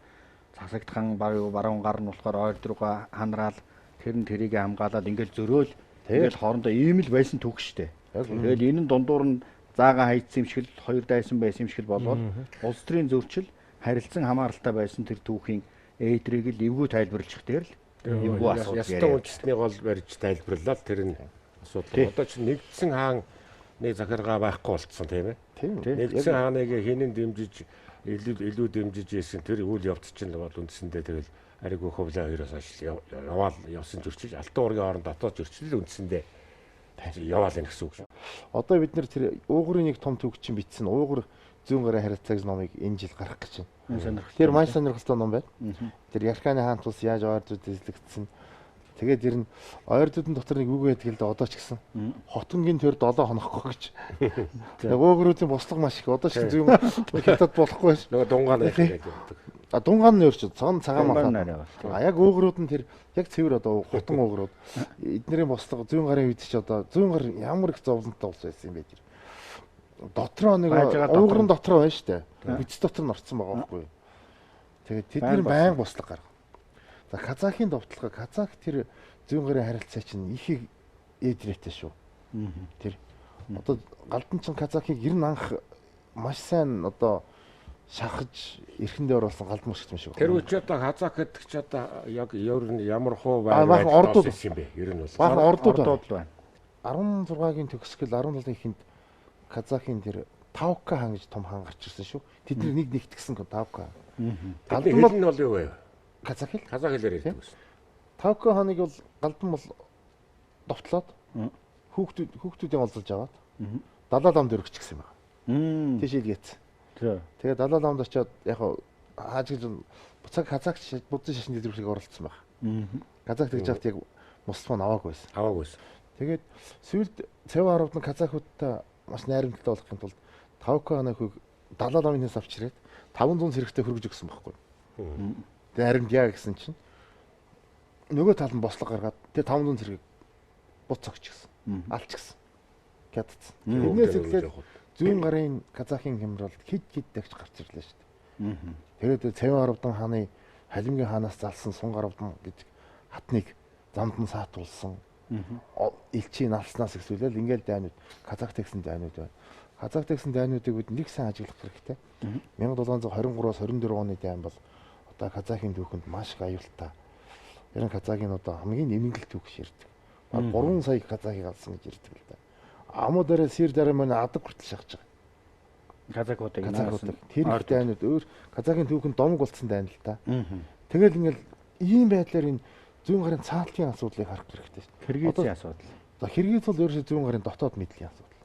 засагдхан баруун гар нь болохоор ойр руугаа ханраал тэр нь тэрийг хамгаалаад ингээд зөрөөл тэгээд хоорондоо ийм л байсан түүх штэ. Тэгэл энэ нь дундуур нь заагаа хайцсан юм шиг л хоёр дайсан байсан юм шиг л болоод улс төрийн зөрчил харилцан хамааралтай байсан тэр түүхийн ээдрийг л эвгүй тайлбарлах дээр л эвгүй асуудал яриа. Ястан үндэсний гол барьж тайлбарлаад тэр нь асуудал. Одоо чи нэгдсэн хаан нэг захиргаа байхгүй болцсон тийм ээ. Нэгдсэн хааныг хинэн дэмжиж илүү дэмжиж ийсэн тэр үйл явц чинь бол үндсэндээ тэгэл ариг хөвлөө хоёроос хойш явсан зөрчил алтан уургийн хооронд дотоод зөрчил үндсэндээ яваал энэ гэсэн үг шүү. Одоо бид нэр тэр уугурын нэг том түүх чинь бичсэн. Уугур зүүн гарын харилцааг номыг энэ жил гаргах гэж байна. Тэр маш сонирхолтой ном байна. Тэр Ярканы хаан тус яаж ойрдууд эзлэгдсэн. Тэгээд ер нь ойрдуудын дотор нэг үг байдаг л да одоо ч гэсэн хотонгийн төр 7 хонохгүй гэж. Яг уугуруудын бослого маш их одоо ч зүүн хятад болохгүй ш. Нөгөө дунгаан байдаг. Дунгаан нь өөрч цагаан махаа. Яг уугурууд нь тэр яг цэвэр одоо хотон уугурууд эднэрийн бослого зүүн гарын үед ч одоо зүүн гар ямар их зовлонтой болж байсан юм бэ тэр. Дотроо нэг уугрын дотроо байна штэ. Биц дотор нь орцсон байгаа байхгүй. Тэгээд тэдний байнга бослого гаргав. За Казахын довтлого Казах тэр зүүн гарын харилцаа чинь их ээдрээтэй шүү. Тэр одоо галдан чин Казахыг ер нь анх маш сайн одоо шахаж эрхэндээ оруулсан галдан мөшгт юм шиг. Тэр үуч одоо Казах гэдэг чи одоо яг ямар хуу байх ордууд юм бэ? Ер нь бол баахан ордууд байна. 16-гийн төгсгөл 17-ийн эхэнд Казахын тэр Тавка хаан гэж том хаан гарч ирсэн шүү. Тэдний нэг нэгтгсэн Тавка. Галдан хэл нь бол юу вэ? Казах хэл. Казах хэлээр ярьдаг байсан. Тавка хааныг бол галдан бол довтлоод хүүхдүүдийн олзолж аваад далаа ламд өргөч гисэн байна. Тийш илгээц. Тэгээ далаа ламд очиод яг хааж гэж буцааг Казахч буддын шашин дэлгэрүүлгийг оролцсон байна. Казах тэгж яхад яг Москва аваагүй байсан. Тэгээд сүүлд Цэв арвд нь Казахуудтай маш найрамдалтай болохын тулд Тавка хааныг далаа ламынхаас авч ирээд 500 сэрэгтэй хөргөж өгсөн байхгүй. Тэгээ харин яа гэсэн чинь нөгөө тал нь бослого гаргаад тэгээ 500 зэрэг буц цогч гисэн. Алч гисэн. Хятадсан. Тэрнээс эхлээд зүүн гарын Казахын хямралд хид дагч гарч ирлээ шүү дээ. Тэгээд Цэвэн арвдан хааны Халимгийн хаанаас залсан Сун арвдан гэж хатныг замд нь саатуулсан. Элчийн алснаас ихсүүлэл ингээл дайнууд Казах тэгсэн дайнууд байна. Казах тэгсэн дайнуудыг бид нэг сайн ажиглах хэрэгтэй. 1723-аас 24 оны дайн бол одоо Казахын түүхэнд маш их аюултай. Ер нь Казахын одоо хамгийн нэмэгдэл түүх ширдэг. 3 сая Казахыг алсан гэж ярьдаг л да. Амуу дараа сэр дараа манай адаг хүртэл шахаж байгаа. Казахуудыг тэр их дайнууд өөр Казахын түүхэнд домог болцсон дайн л да. Тэгэл ингээл ийм байдлаар энэ зүүн гарын цаатлын асуудлыг харах хэрэгтэй шүү дээ. Хэрэгцээ асуудал. Одоо хэрэгээс бол ерөөсөө зүүн гарын дотоод мэдлийн асуудал.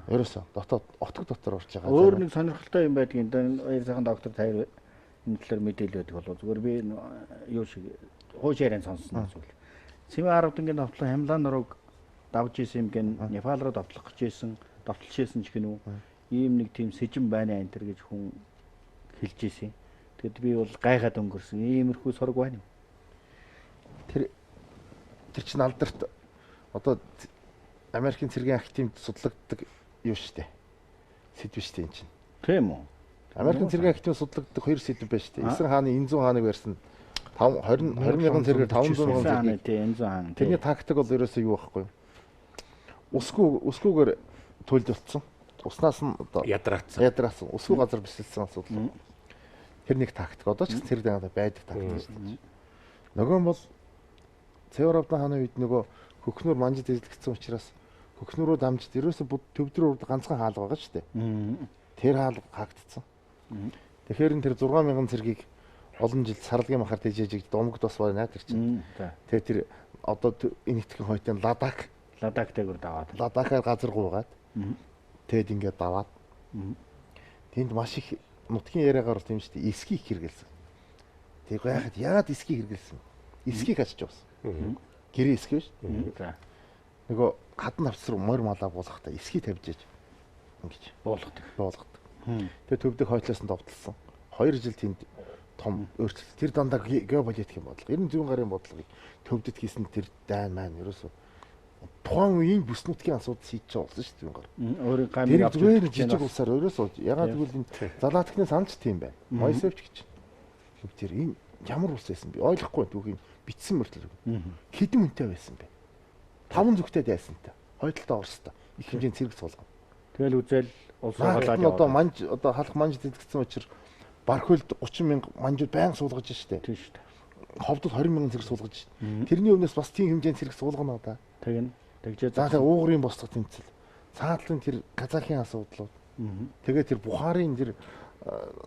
Ерөөсөө дотоод отог дотор орж байгаа. Өөр нэг сонирхолтой юм байдгийн баяр сайхан доктор Тайр энэ талаар мэдээлэл өгдөг болов. Зүгээр би юу шиг хууч яриан сонссон зүйл. Цэвэн 10 дэнгийн товтлон Хямлаа нурууг давж исэн юм гэн Непал руу товтлох гэж исэн, товтлж исэн ч гэнэ үү. Ийм нэг тийм сэжин байна энэ төр гэж хүн хэлж исэн. Тэгэд би бол гайхаад өнгөрсөн. Иймэрхүү сураг байна. Тэр чинь алдарт одоо Америкийн цэргийн активд судлагддаг юу штэ. Сэдв штэ энэ чинь. Тийм үү? Америкийн цэргийн активд судлагддаг хоёр сэдв байна штэ. Эсрэг хааны Энзүн хааныг барьсан 20 мянган цэргээр 500 мянган цэрэг. Тийм Энзүн хаан. Тэрний тактик бол ерөөсөө юу байхгүй юу? Өсгүүгээр төлөвлөлтсөн. Уснаас нь одоо ядраацсан. Өсгүү газар бэлсэлсэн асуудал. Тэр нэг тактик. Одоо ч цэрэг дагаад байдаг тактик шүү дээ. Нөгөө нь бол Цэвэравдан хааны үед нөгөө хөхнөр манжид эзлэгдсэн учраас хөхнөрөө дамжид ерөөсөө төвдөр урд ганцхан хаалга байгаа шүү дээ. Тэр хаалга хаагдсан. Тэгэхээр энэ тэр 6000 цэргийг олон жил сарлагын махаар тэжээж домогд бас байна тэр чинь. Тэгээ тэр одоо энэ итгэн хойтын Ладактайгүр даваад. Ладакаар газар гуугаад тэгэд ингээд даваад. Тэнд маш их нутгийн яриагаар тийм шүү дээ. Эскийг хэрэгэлсэн. Тэг яагаад эскийг хэрэгэлсэн? Эскийг ачиж явсан. Гэрээ эсгэж шүү дээ. Нөгөө хатан авцар морь малаа буулгахдаа эсхий тавьж ээж ингэж буулгадаг. Тэгээ төвдөг хойтлоос нь довтлсон. 2 жил тэнд том өөрчлөлт. Тэр дандаа геополитикийн бодлого. 90 гарын бодлогыг төвдөд хийсэн тэр дайн маань ерөөсөө тухайн үеийн бүс нутгийн асуудал шийдэж болсон шүү дээ гар. Өөрийн гамиг авч зүгээр жижиг улсаар ерөөсөө ягаад гэвэл энэ залаатхны саналч тийм байна. Моисевч гэж. Тэр энэ ямар улс байсан бэ? Ойлгохгүй түүхийн битсэн мөртлөг. Хэдэн үнэтэй байсан бэ? 5 зүгтэй дайсантай. Хойдолтой Оростой. Их хэмжээний цэрэг суулгав. Тэгэл үзэл улс хаалаад яваа. Одоо халах манж дэлгэцсэн учраас Бархөлд 30 мянга манжууд байн суулгаж штэ. Тийм штэ. Ховдод 20 мянган цэрэг суулгаж штэ. Тэрний өмнөөс бас тийм хэмжээний цэрэг суулгана да. Тэгжээ. За тэгээ уугрын босдох тэмцэл. Цаатлын тэр Казахын асуудлууд. Тэгээ тэр Бухарын тэр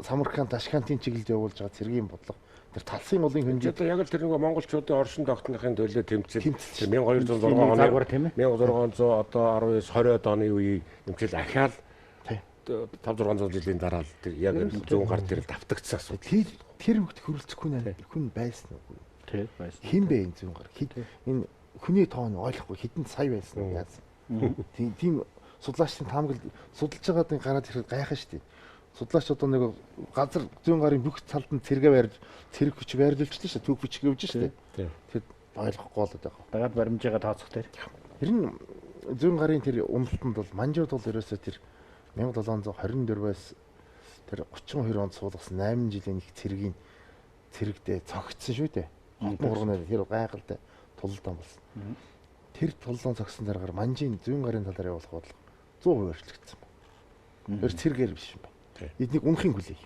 Самарканд, Ташкентын чиглэлд явуулж байгаа цэргийн бодлого. Тэр талсын олон хэмжээ. Одоо яг л тэр нэг монголчуудын оршин тогтнохын төлөө тэмцэл 1206 оны 1600 одоо 19 20-од оны үеийн тэмцэл ахаал 5-600 жилийн дараа л яг зүүн гар дээр давтагдсан асуудал. Тэр хөвгт хөрөлцөхгүй нэ хүн байсан уу? Тийм байсан. Хэн бэ энэ зүүн гар? Энэ хүний тоон ойлгохгүй хэдэн сая байсан уу яасан. Тийм судлаачдын таамаглал судалж байгаадын гараад ирэхэд гайхаа шүү дээ. Судлаач одоо нэг газар зүүн гарын бүх талд нь цэрэг барьж цэрэг хүч байрлуулчихлаа шүү дээ. Түүх хүч гэвж шүү дээ. Тэр ойлгохгүй болоод байгаа. Дагаад баримжаагаа тооцох дээр. Тэр нь зүүн гарын тэр уналтанд бол манжууд бол ерөөсөө тэр 1724-өөс тэр 32 онд суулгасан 8 жилийн их цэрэгдээ цогцсон шүү дээ. Хурганы тэр гайхалтай тулалдаан болсон. Тэр тулалдаан цогсон дараагаар манжийн зүүн гарын талаар явуулах бодлого 100% өөрчлөгдсөн байна. Тэр цэргээр биш юм байна. Эднийг үнхийн хүлээх.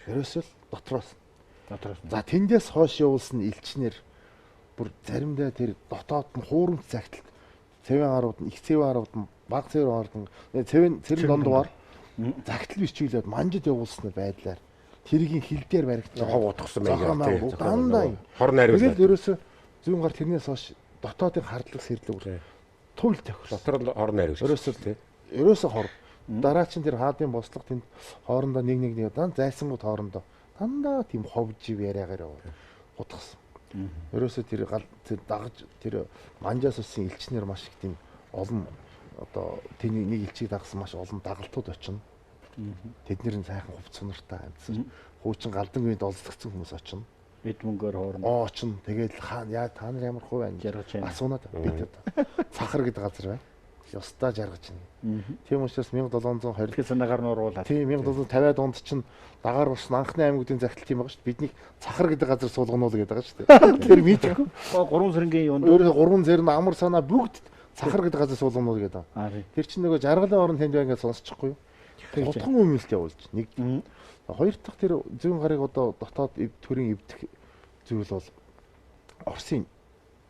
Ерөөсөө л дотроос. За тэндээс хойш явуулсан элчнэр бүр заримдаа тэр дотоод нь хуурамч загталт цэвэн гарууд нь их цэвэн гарууд нь баг цэвэн гарууд нь цэрэн дондуугаар загтал бичүүлээд манжид явуулсан байдлаар тэргийн хил дээр баригдсан хов утгсан байгаад дандаа хор найруулсан. Тэгэл ерөөсөө зүүн гар тэрнээс хойш дотоодын хардлага сэрлэг туул тохирсон. Дотор нь хор найруулсан. Ерөөсөө хор. Дараа чинь тэр хаадын бослого тэнд хоорондоо нэг дан зайсангууд хоорондоо дандаа тийм ховжив яриагаар утгасан. Ерөөсөө тэр дагаж тэр манжаас үссэн элчнэр маш их тийм олон одоо тэний нэг элчийг дагсан маш олон дагалтууд очино. Тэднэр нь сайхан хувц сонортой амьдсан. Хуучин галдан үед олзлогдсон хүмүүс очино. Эд мөнгөөр хоорондоо очино. Тэгээд яа та нар ямар хувь байна? Асуунаад бид цахар гэдэг газар байна. Ёстой жаргаж байна. Тийм учраас 1720 тэр санаагаар нууруулаад. Тийм 1750-аад онд чинь дагаар ус анхны аймагуудын захидал тийм байгаа шүү дээ. Биднийг цахар гэдэг газар суулгануул гэдэг байгаа шүү дээ. Тэр мэдээгүй. 3 сэрнгийн юунд өөрөө 3 зэрн амар санаа бүгд цахар гэдэг газар суулгануул гэдэг. Тэр чинь нөгөө жаргалын орон тэнд байнгээ сонсчихгүй юу? Утган өмнөлт явуулж нэг. Хоёр дахь тэр зүүн гарыг одоо дотоод төрийн эвдэх зүйл бол Оросын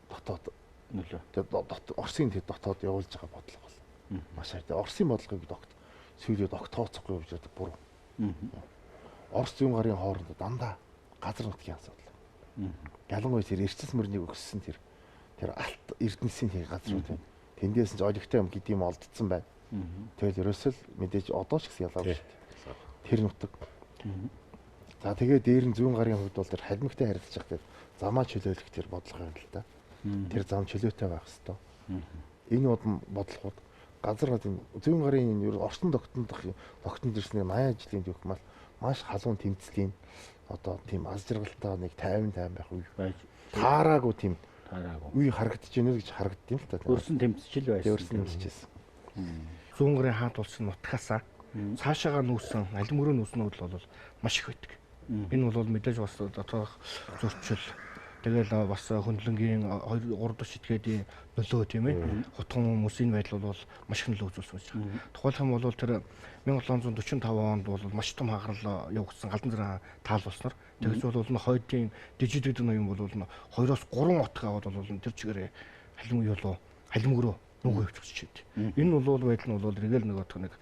дотоод нөлөө. Тэгээд Оросын тэр дотоод явуулж байгаа бодлого бол маш хайртай. Оросын бодлогыг сүйдээд тооцохгүй явж байгаа буруу. Орос зүүн гарын хооронд дандаа газар нутгийн асуудал. Ялангуяа тэр эрчс мөрнийг өгсөн тэр алт эрдэнэсийн газрууд байна. Тэндээс ч олигтой юм гэдэг юм олдсон байна. Тэгэл ерөөсөө л мэдээж одоо ч гэсэн ялгаагүй шүү дээ. Тэр нутаг. За тэгээ дээр нь зүүн гарын хувьд бол тэр халимгтай харилцаж явах тэр замаа чөлөөлөх тэр бодлого юм л да. Тэр зам чөлөөтэй байх хэвээр. Энэ бодлогууд газар гадын зүүн гарын ер орчин тогтнод ирсэн 80 жилийн түүх маш халуун тэмцлийн одоо тийм аз жаргалтай нэг 50 байх үе байж таараагүй тийм үе харагдаж байна гэж харагддаг юм л та. Өрсөн тэмцэл байсан. Өрсөн тэмцэлсэн. Зүүн гарын хаант улсын нутгасаа цаашаага нүүсэн аль мөрөө нүүснүүд бол маш их байдаг. Энэ бол мэдээж бас дотоодох зөрчил тэгэл бас хөндлөнгийн 2-3 шитгээдийн нөлөө тийм ээ хутган хүмүүсийн байдал бол маш их нөлөө үзүүлсэн байж байгаа. Тухайлх юм бол тэр 1745 онд бол маш том хагарал явагдсан Галдан зэрэг таал болсноор тэгс бол хойдын дижид ноён бол 2-3 отг аваад бол тэр чигээр халимгөрөө нүгөө хөвчөж чийд. Энэ бол байдал нь бол эргэл нэг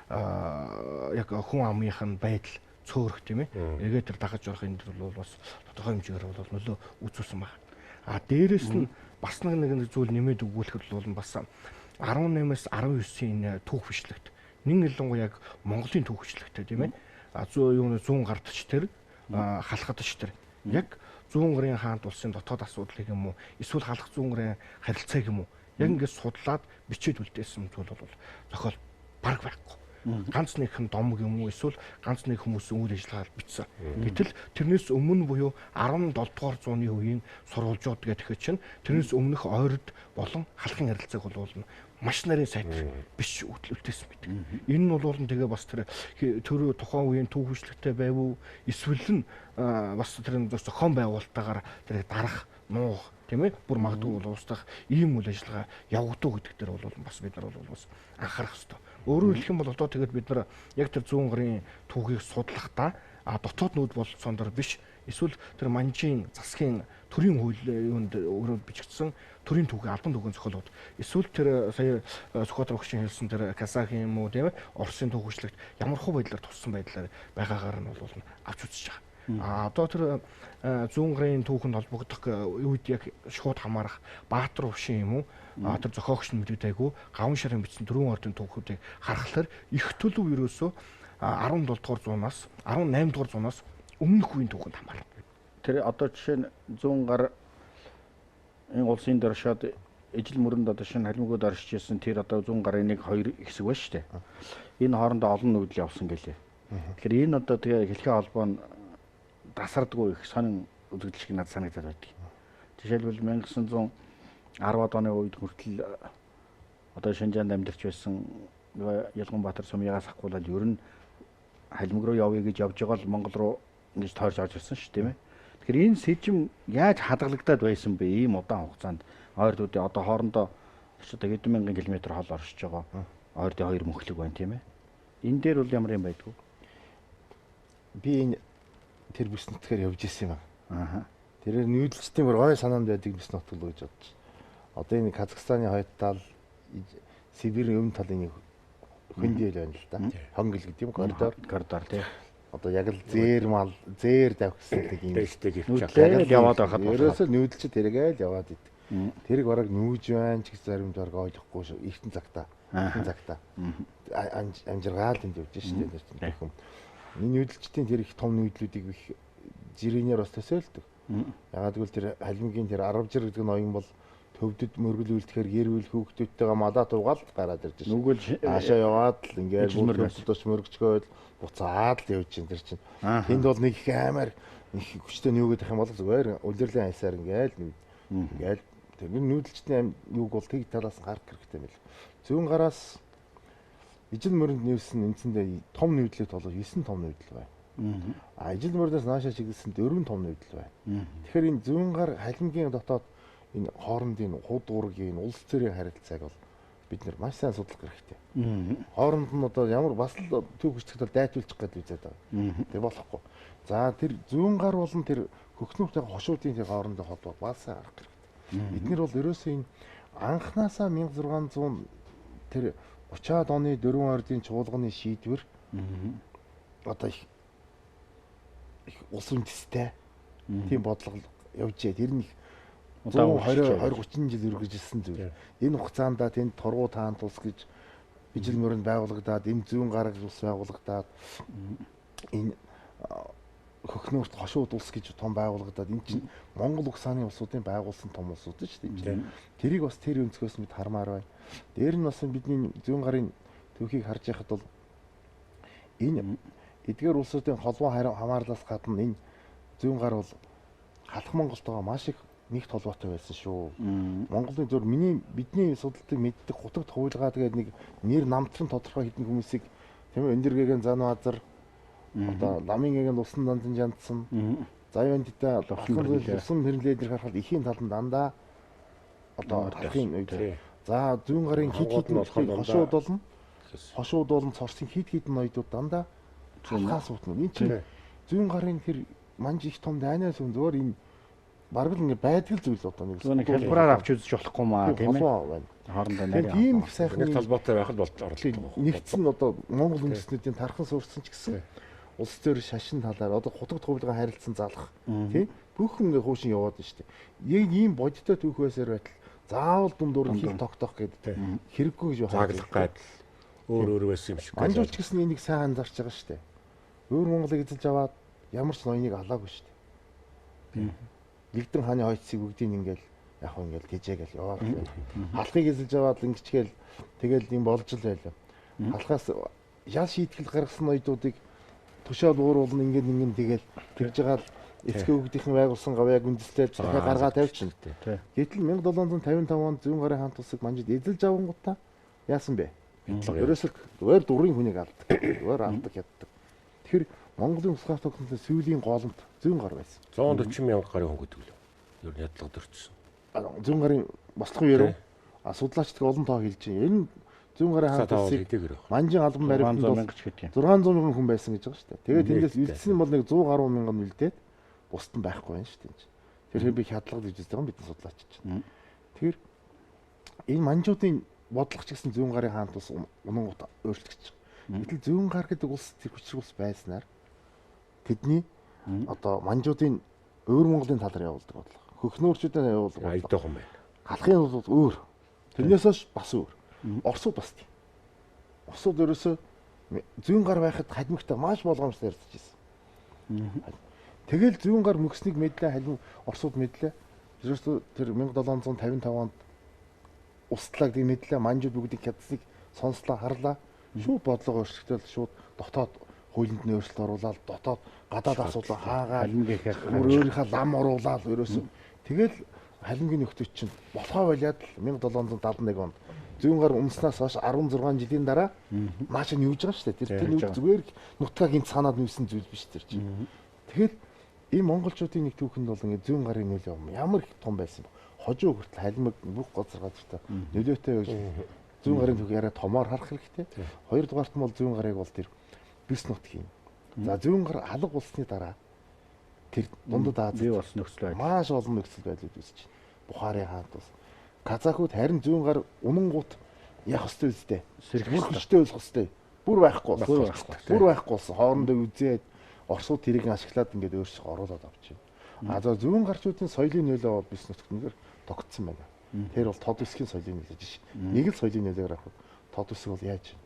яг хүн амынхын байдал цөөрөх тийм ээ. Эргээд тэр дагаж явах энэ бол бас тодорхой хэмжээгээр бол нөлөө үзүүлсэн байна. Дээрээс нь бас нэг зүйл нэмээд өгүүлэхэд бол бас 18-аас 19-ийн түүх бичлэгт нэг ялангуяа яг Монголын түүх бичлэгтэй тийм ээ. Зүүн гардч тэр халахадч тэр яг зүүн гарын хаант улсын дотоод асуудлыг юм уу эсвэл халах зүүн гарын харилцааг юм уу яг ингээд судлаад бичээд үлдээсэн зүйл бол зохиол бараг байхгүй. Ганц нэгэн домог юм уу эсвэл ганц нэг хүмүүсийн үйл ажиллагаар бичсэн. Гэтэл тэрнээс өмнө буюу 17 дугаар зууны үеийн сурвалжууд гэдэг чинь тэрнээс өмнөх ойрд болон халахын харилцааг бол маш нарийн сайт биш үлдээсэн байдаг. Энэ нь бол тэгээ бас тэр тухайн үеийн түүх бичлэгтэй байв уу эсвэл нь бас тэр зохион байгуулалтаагаар тэр дарах нуух тийм ээ бүр магадгүй бол устдах ийм үйл ажиллагаа явагдав гэдэг дээр бол бас бид нар бол бас анхаарах хэрэгтэй. Өөрөөр хэлэх юм бол одоо тэгээд бид нар яг тэр зүүн гарын түүхийг судлахдаа дотоод нүүд болцооноор биш эсвэл тэр манжийн засгийн төрийн хуулинд өөрөө бичигдсэн төрийн түүхийн албан түүхийн зохиолууд эсвэл тэр сая Сүхбаатар багшийн хэлсэн тэр Казахын юм уу тийм ээ Оросын түүх бичлэгт ямар хөө байдлаар туссан байдлаар байгаагаар нь бол авч үзэж байгаа. Одоо тэр зүүн гарын түүхэнд холбогдох үед яг шууд хамаарах Баатар өвшин юм уу тэр зохиогч нь мэдэгдээгүй гавн шарын бичсэн дөрвөн ордын түүхүүдийг харахаар их төлөв ерөөсөө 17 дугаар зуунаас 18 дугаар зуунаас өмнөх үеийн түүхэнд хамаарна. Тэр одоо жишээ нь зүүн гар энэ улсын дөршөөд ижил мөрөнд одоо шинэ халимгууд оршиж ирсэн тэр одоо зүүн гарын 1-2 хэсэг байна шүү дээ. Энэ хоорондоо олон нүүдэл явсан гэлээ. Тэгэхээр энэ одоо тэгээ хэлхээ холбоо нь тасардгүй их сонин үзэгдэл шиг надад санагдаад байдаг. Жишээлбэл 1910-ад оны үед хүртэл одоо Шинжаанд амьдарч байсан Ялганбаатар сумьягаас ахгуулаад ер нь халимг руу явъя гэж явж байгаа л Монгол руу ингэж тойрч орж ирсэн шүү тийм ээ. Тэгэхээр энэ сэжим яаж хадгалагдаад байсан бэ? Ийм удаан хугацаанд ойрдуудын одоо хоорондоо одоо хэдэн мянган километр хол оршиж байгаа ойрдын хоёр мөнхлөг байна тийм ээ. Энэ дээр бол ямар юм байдгүй? Би энэ тэр бүс нутгаар явж исэн юм аа. Тэрээр нүүдэлчдийн бүр гой санаанд байдаг бүс нут л гэж бодож. Одоо энэ Казахстаны хойд тал Сибирийн өмнө талын хөндөөл байна л да. Хонгол гэдэг юм коридор тий. Одоо яг л зээр давхсан нэг юм нүүдэлтэй яваад байхад ерөөсөө нүүдэлчд тэргээл яваад идэв. Тэрийг бараг нүүж байна ч гэж заримд бараг ойлгохгүй шүү. Эртэн цагтаа. Амжиргаал энд явж шүү дээ. Энэ нүүдэлчдийн тэр их том нүүдлүүдийг их жирийнээр бас төсөөлдөг. Ягаад гэвэл тэр халимгийн тэр 10 жир гэдэг ноён бол төвдөд мөргөл үлдэхээр гэр бүл хүүхдүүдтэйгээ малаа туугаал гараад ирж байна. Нүгэл хаашаа яваад л ингээд мөргөлдөж мөргөчгөөл буцаад л явж чинь тэр чинь. Тэнд бол нэг их амар их хүчтэй нүүгээд ах юм бол зүгээр улирлын хайсаар ингээд тэр нүүдэлчдийн юуг бол тэг талаас гарах хэрэгтэй мэл. Зүүн гараас ижил мөрөнд нээсэн эндсэндээ том нүүдлүүд бол 9 том нүүдэл байна. Ижил мөрөөс наашаа чиглэсэн 4 том нүүдэл байна. Тэгэхээр энэ зүүн гар халимгийн дотоод энэ хоорондын худ уургийн улс төрийн харилцааг бол бид нар маш сайн судлах хэрэгтэй. Хооронд нь одоо ямар бас л түүх хүчтэй дайтуулчих гэдэг үзээд байгаа. Тэр болохгүй. За тэр зүүн гар болон тэр хөхнүүхтэй хошуутын тэр хоорондын холбоо бас сайн арах хэрэгтэй. Бид нар бол ерөөсөө энэ анханасаа 1600 тэр 30-аад оны 4 ордын чуулганы шийдвэр одоо их улс үндэстэй тийм бодлого явжээ. Тэр нь 120 20 30 жил үргэлжилсэн зүйл. Энэ хугацаанд тэнд торгуу таант ус гэж ижил мөрөнд байгуулагдаад, энэ зүүн гараг ус байгуулагдаад, энэ хөхнөөрт хошууд улс гэж том байгуулагдаад, энэ чинь Монгол угсааны улсуудын байгуулсан том улсууд шүү дээ. Тэрийг бас тэр өнцгөөс мэд хармаар байна. Дээр нь бас бидний зүүн гарын түүхийг харж байхад бол энэ эдгээр улсуудын холбоо хамаарлаас гадна энэ зүүн гар бол халах Монголтойгоо маш их нэгт холбоотой байсан шүү. Монголын зөв бидний судалтыг мэддэг гутагт хуулгаа тэгээд нэг нэр намтран тодорхой хэдэн хүмүүсийг тийм ээ Өндөргээгийн Занбаазар одоо Ламингийн усан дандан жандсан Заявандтай усан хэрлэлээр харахад ихийн талд дандаа одоо халахын үед за зүүн гарын хит хитэн хошууд болон цорсын хит хитэн ноёдууд дандаа халахаас утна. Энэ чинь зүүн гарын тэр манж их том дайнаас зүгээр энэ бараг л ингэ байдаг зүйл одоо нэг хэлбэрээр авч үзэж болохгүй маа тийм ээ. Хоорондоо нарийн. Тийм их сайхан талбайтай байх л орлоо. Нэгдсэн одоо Монгол үндэстнүүдийн тархан суурсан ч гэсэн улс төр шашин талаар одоо хутагт хувилган харилцсан залах тийм бүхэн ингээ хуушин яваад байна шүү дээ. Яг ийм бодиттой түүх байсаар байтал заавал дундуур нь хил тогтоох гэдэг хэрэггүй гэж байна. Цаглах байдал өөр байсан юм шиг. Манжуулч гэсэн энийг сайн анзаарч байгаа шүү дээ. Өөр Монголыг эзэлж аваад ямар ч ноёныг алаагүй шүү дээ. Нэгдэн хааны хойцсыг бүгдийг ингээл яг хөө ингээл тэжээгээл яваад халахыг эзэлж аваад ингэчгээл тэгэл юм болж л байлаа. Халахаас ял шийтгэл гаргасан ноёдуудыг тушаал ууруулна ингээд тэгэл тэгж байгаа л эцэг өвгдийнхэн байгуулсан гавьяа гүнзэлтэй захаа гаргаа тавьчихна. Гэтэл 1755 онд зүүн гарын хаант улсыг манжид эзэлж авангуудаа яасан бэ? Ерөөсөө өөр дурын хүнийг алдаг. Өөр алдаг яддаг. Тэгэхээр Монголын усгаас тогтнолын сүүлийн голомт зүүн гар байсан. 140 мянга гарын хүн гэдэг лөө. Ер нь ядлагд орчихсон. Зүүн гарын бослогын яруу судлаачдыг олон тоо хэлж байна. Энэ зүүн гарын хаант улсыг манжин албан баримтанд 600 мянган хүн байсан гэж байгаа шүү дээ. Тэгээд тэндээс үлдсэн нь бол нэг 100 гаруй мянган үлдээд бусд нь байхгүй байна шүү дээ. Тэгэхээр би хядлага гэж үздэг юм бидний судлаач чинь. Тэгэхээр энэ манжуудын бодлогоч гэсэн зүүн гарын хаант улс унан гут өөрчлөгдөж байгаа. Гэтэл зүүн гар гэдэг улс тэр хүчрэг улс байснаар тэдний одоо манжуудын өөр Монголын талаар явуулдаг бодлого. Хөхнөөрчүүдээ явуулдаг бодлого. Айдаахан байна. Халахын бол өөр. Тэрнээс хойш бас өөр. Оросууд бас тийм. Оросууд ерөөсөө зүүн гар байхад халимагтай маш болгоомжтой ярьж байсан. Тэгэл зүүн гар мөкснийг мэдлээ халим Оросууд мэдлээ. Ерөөсөө тэр 1755 онд устлаа гэдэг мэдлээ манжууд бүгдийг хядсыг сонслоо харлаа. Шууд бодлого өөрчлөлтөд шууд дотоод хуулинд нь өөрчлөлт оруулаад дотоод гадаад асуудал хаагаа өөрийнхөө лам оруулаад ерөөсөө тэгэл халимгийн нөхдөд чинь болохоо байлаад 1771 онд зүүн гар өмнөөс хойш 16 жилийн дараа нааш нь юуж байгаа шүү дээ. Тэр нэг зүгээр нутгаа гинт санаад нүүсэн зүйл биш тэр чинь. Тэгэхээр энэ монголчуудын нэг түүхэнд бол ингэ зүүн гарын нөлөө ямар их том байсан бэ? Хожуу хүртэл халимаг бүх газар газартаа нөлөөтэй байж зүүн гарын түүх яриа томоор харах хэрэгтэй. Хоёрдугаарт нь бол зүүн гарыг бол тэр бис нутгийн. За зүүн гар алга болсны дараа тэр дундад Азид бий болсон нөхцөл байдал маш олон нөхцөл байдлууд үүсэж байна. Бухарын хаант бас казакууд харин зүүн гар унангууд явах ёстой үстэй. Сэргэх ёстой болох ёстой. Бүр байхгүй болсон. Бүр байхгүй болсон. Хоорондоо үзээд Оросууд тэрийг ашиглаад ингээд өөрсдөө оруулаад авч байна. А за зүүн гарчуудын соёлын нөлөө бол бис нутгтнээр тогтсон байна. Тэр бол тод үсгийн соёлын нөлөө жиш. Нэг л соёлын нөлөөөр авах. Тод үсг бол яаж вэ?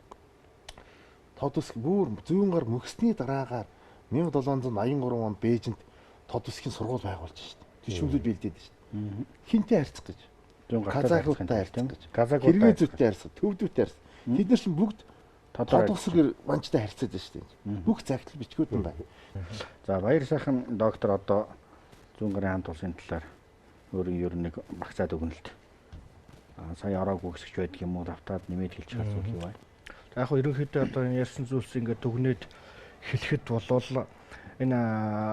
Тод үсг бүр зүүн гар мөхсний дараагаар 1783 онд Бээжинд тод үсгийн сургууль байгуулж шít. Төшөөлөд бэлдээд шít. Хинтээ харьцах гэж. Казакуудтай харьцах гэж. Киргизүүдтэй харьцах, төвдүүдтэй харьцах. Тэд нар чинь бүгд тод үсгээр манчтай харьцаад байна шít. Бүх загтал бичгүүд нь байна. За баяр сайхан доктор одоо зүүн гарын хаант улсын талаар өөрийн ер нь нэг багцаад өгнө л дээ. Сая ороогүй гэсч байдаг юм уу давтаад нэмээд хэлчих асуух юу вэ? Яг хөө ерөнхийдөө одоо энэ ярьсан зүйлс ингээд дүгнээд хэлэхэд болвол энэ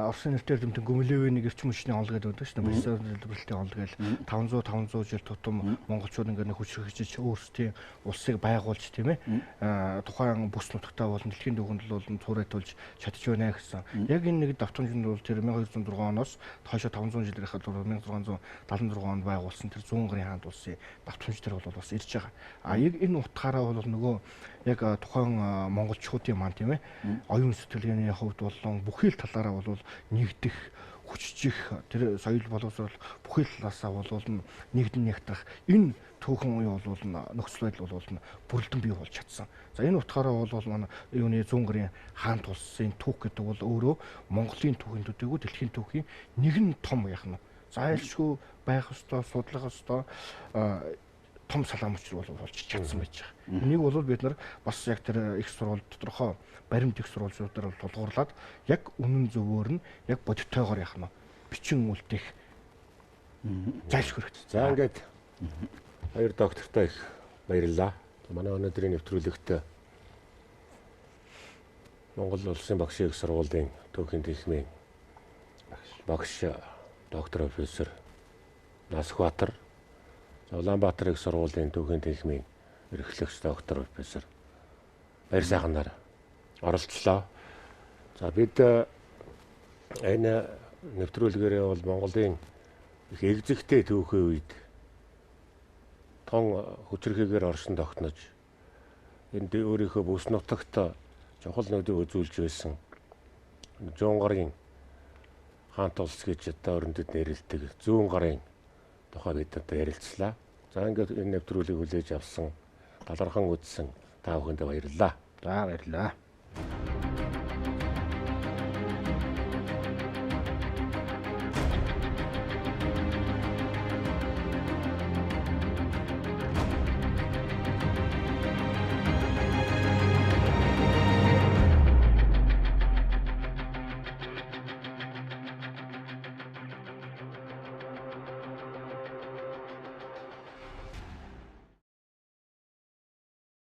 Оросын нэрээр дэмтэн Гүмлевийн нэг эрчим хүчний онол гэдэг байдаг шүү дээ. Бэлсээр дэлбэрэлтийн онол гээл 500 жил тутам монголчууд ингээд хүч хөгжиж өөрсдийн улсыг байгуулж тийм ээ тухайн бүс нутагтаа болон дэлхийн дүүхэнд бол цуурайтуулж чадж байна гэсэн. Яг энэ нэг давтамжинд бол тэр 1206 оноос хойшоо 500 жил гарахад 1676 онд байгуулсан тэр зүүн гарын хаант улсын давтамж тэр бол бас ирж байгаа. А яг энэ утгаараа бол нөгөө яг тухайн монголчуудын маань тийм ээ оюун сэтгэлгээний хувьд болон бүхий л талаараа бол нэгдэх хүчжих тэр соёл боловсрол бүхэл талаасаа болвол нэгдэн нягтрах энэ түүхэн үе бол нөхцөл байдал бол бүрэлдэн бий болж чадсан. За энэ утгаараа бол манай юуны зүүн гарын хаан тулсын түүх гэдэг бол өөрөө Монголын түүхийгөө дэлхийн түүхийн нэгэн том яах нь зайлшгүй байх ёстой, судлах ёстой том салаам учир болж чадсан байж байгаа. Энийг бол бид нар бас яг тэр их сурвалж тодорхой баримт их сурвалжуудаар тулгуурлаад яг үнэн зөвөөр нь яг бодиттойгоор яах нь бичин үлдээх зайлшгүй хэрэгтэй. За ингээд хоёр доктортой их баярлалаа. Манай өнөөдрийн нэвтрүүлэгт Монгол улсын багшийн их сургуулийн түүхийн дэлхмийн багш доктор профессор Насбаатар, Улаанбаатар их сургуулийн түүхийн дэлхмийн эрхлэгч доктор профессор баяр сайханаар оролцлоо. За бид энэ нэвтрүүлгээрээ бол Монголын их эгзэгтэй түүхийн үед тон хүчирхээгээр оршин тогтнож энд өөрийнхөө бүс нутагт чухал нүүдийг үзүүлж байсан зүүн гарын хаан тулс гэж одоо өрнөдөд нэрлэдэг зүүн гарын тухай бид одоо ярилцлаа. За ингээд энэ нэвтрүүлгийг хүлээж авсан талархан үзсэн та бүхэнд баярлалаа. За баярлалаа.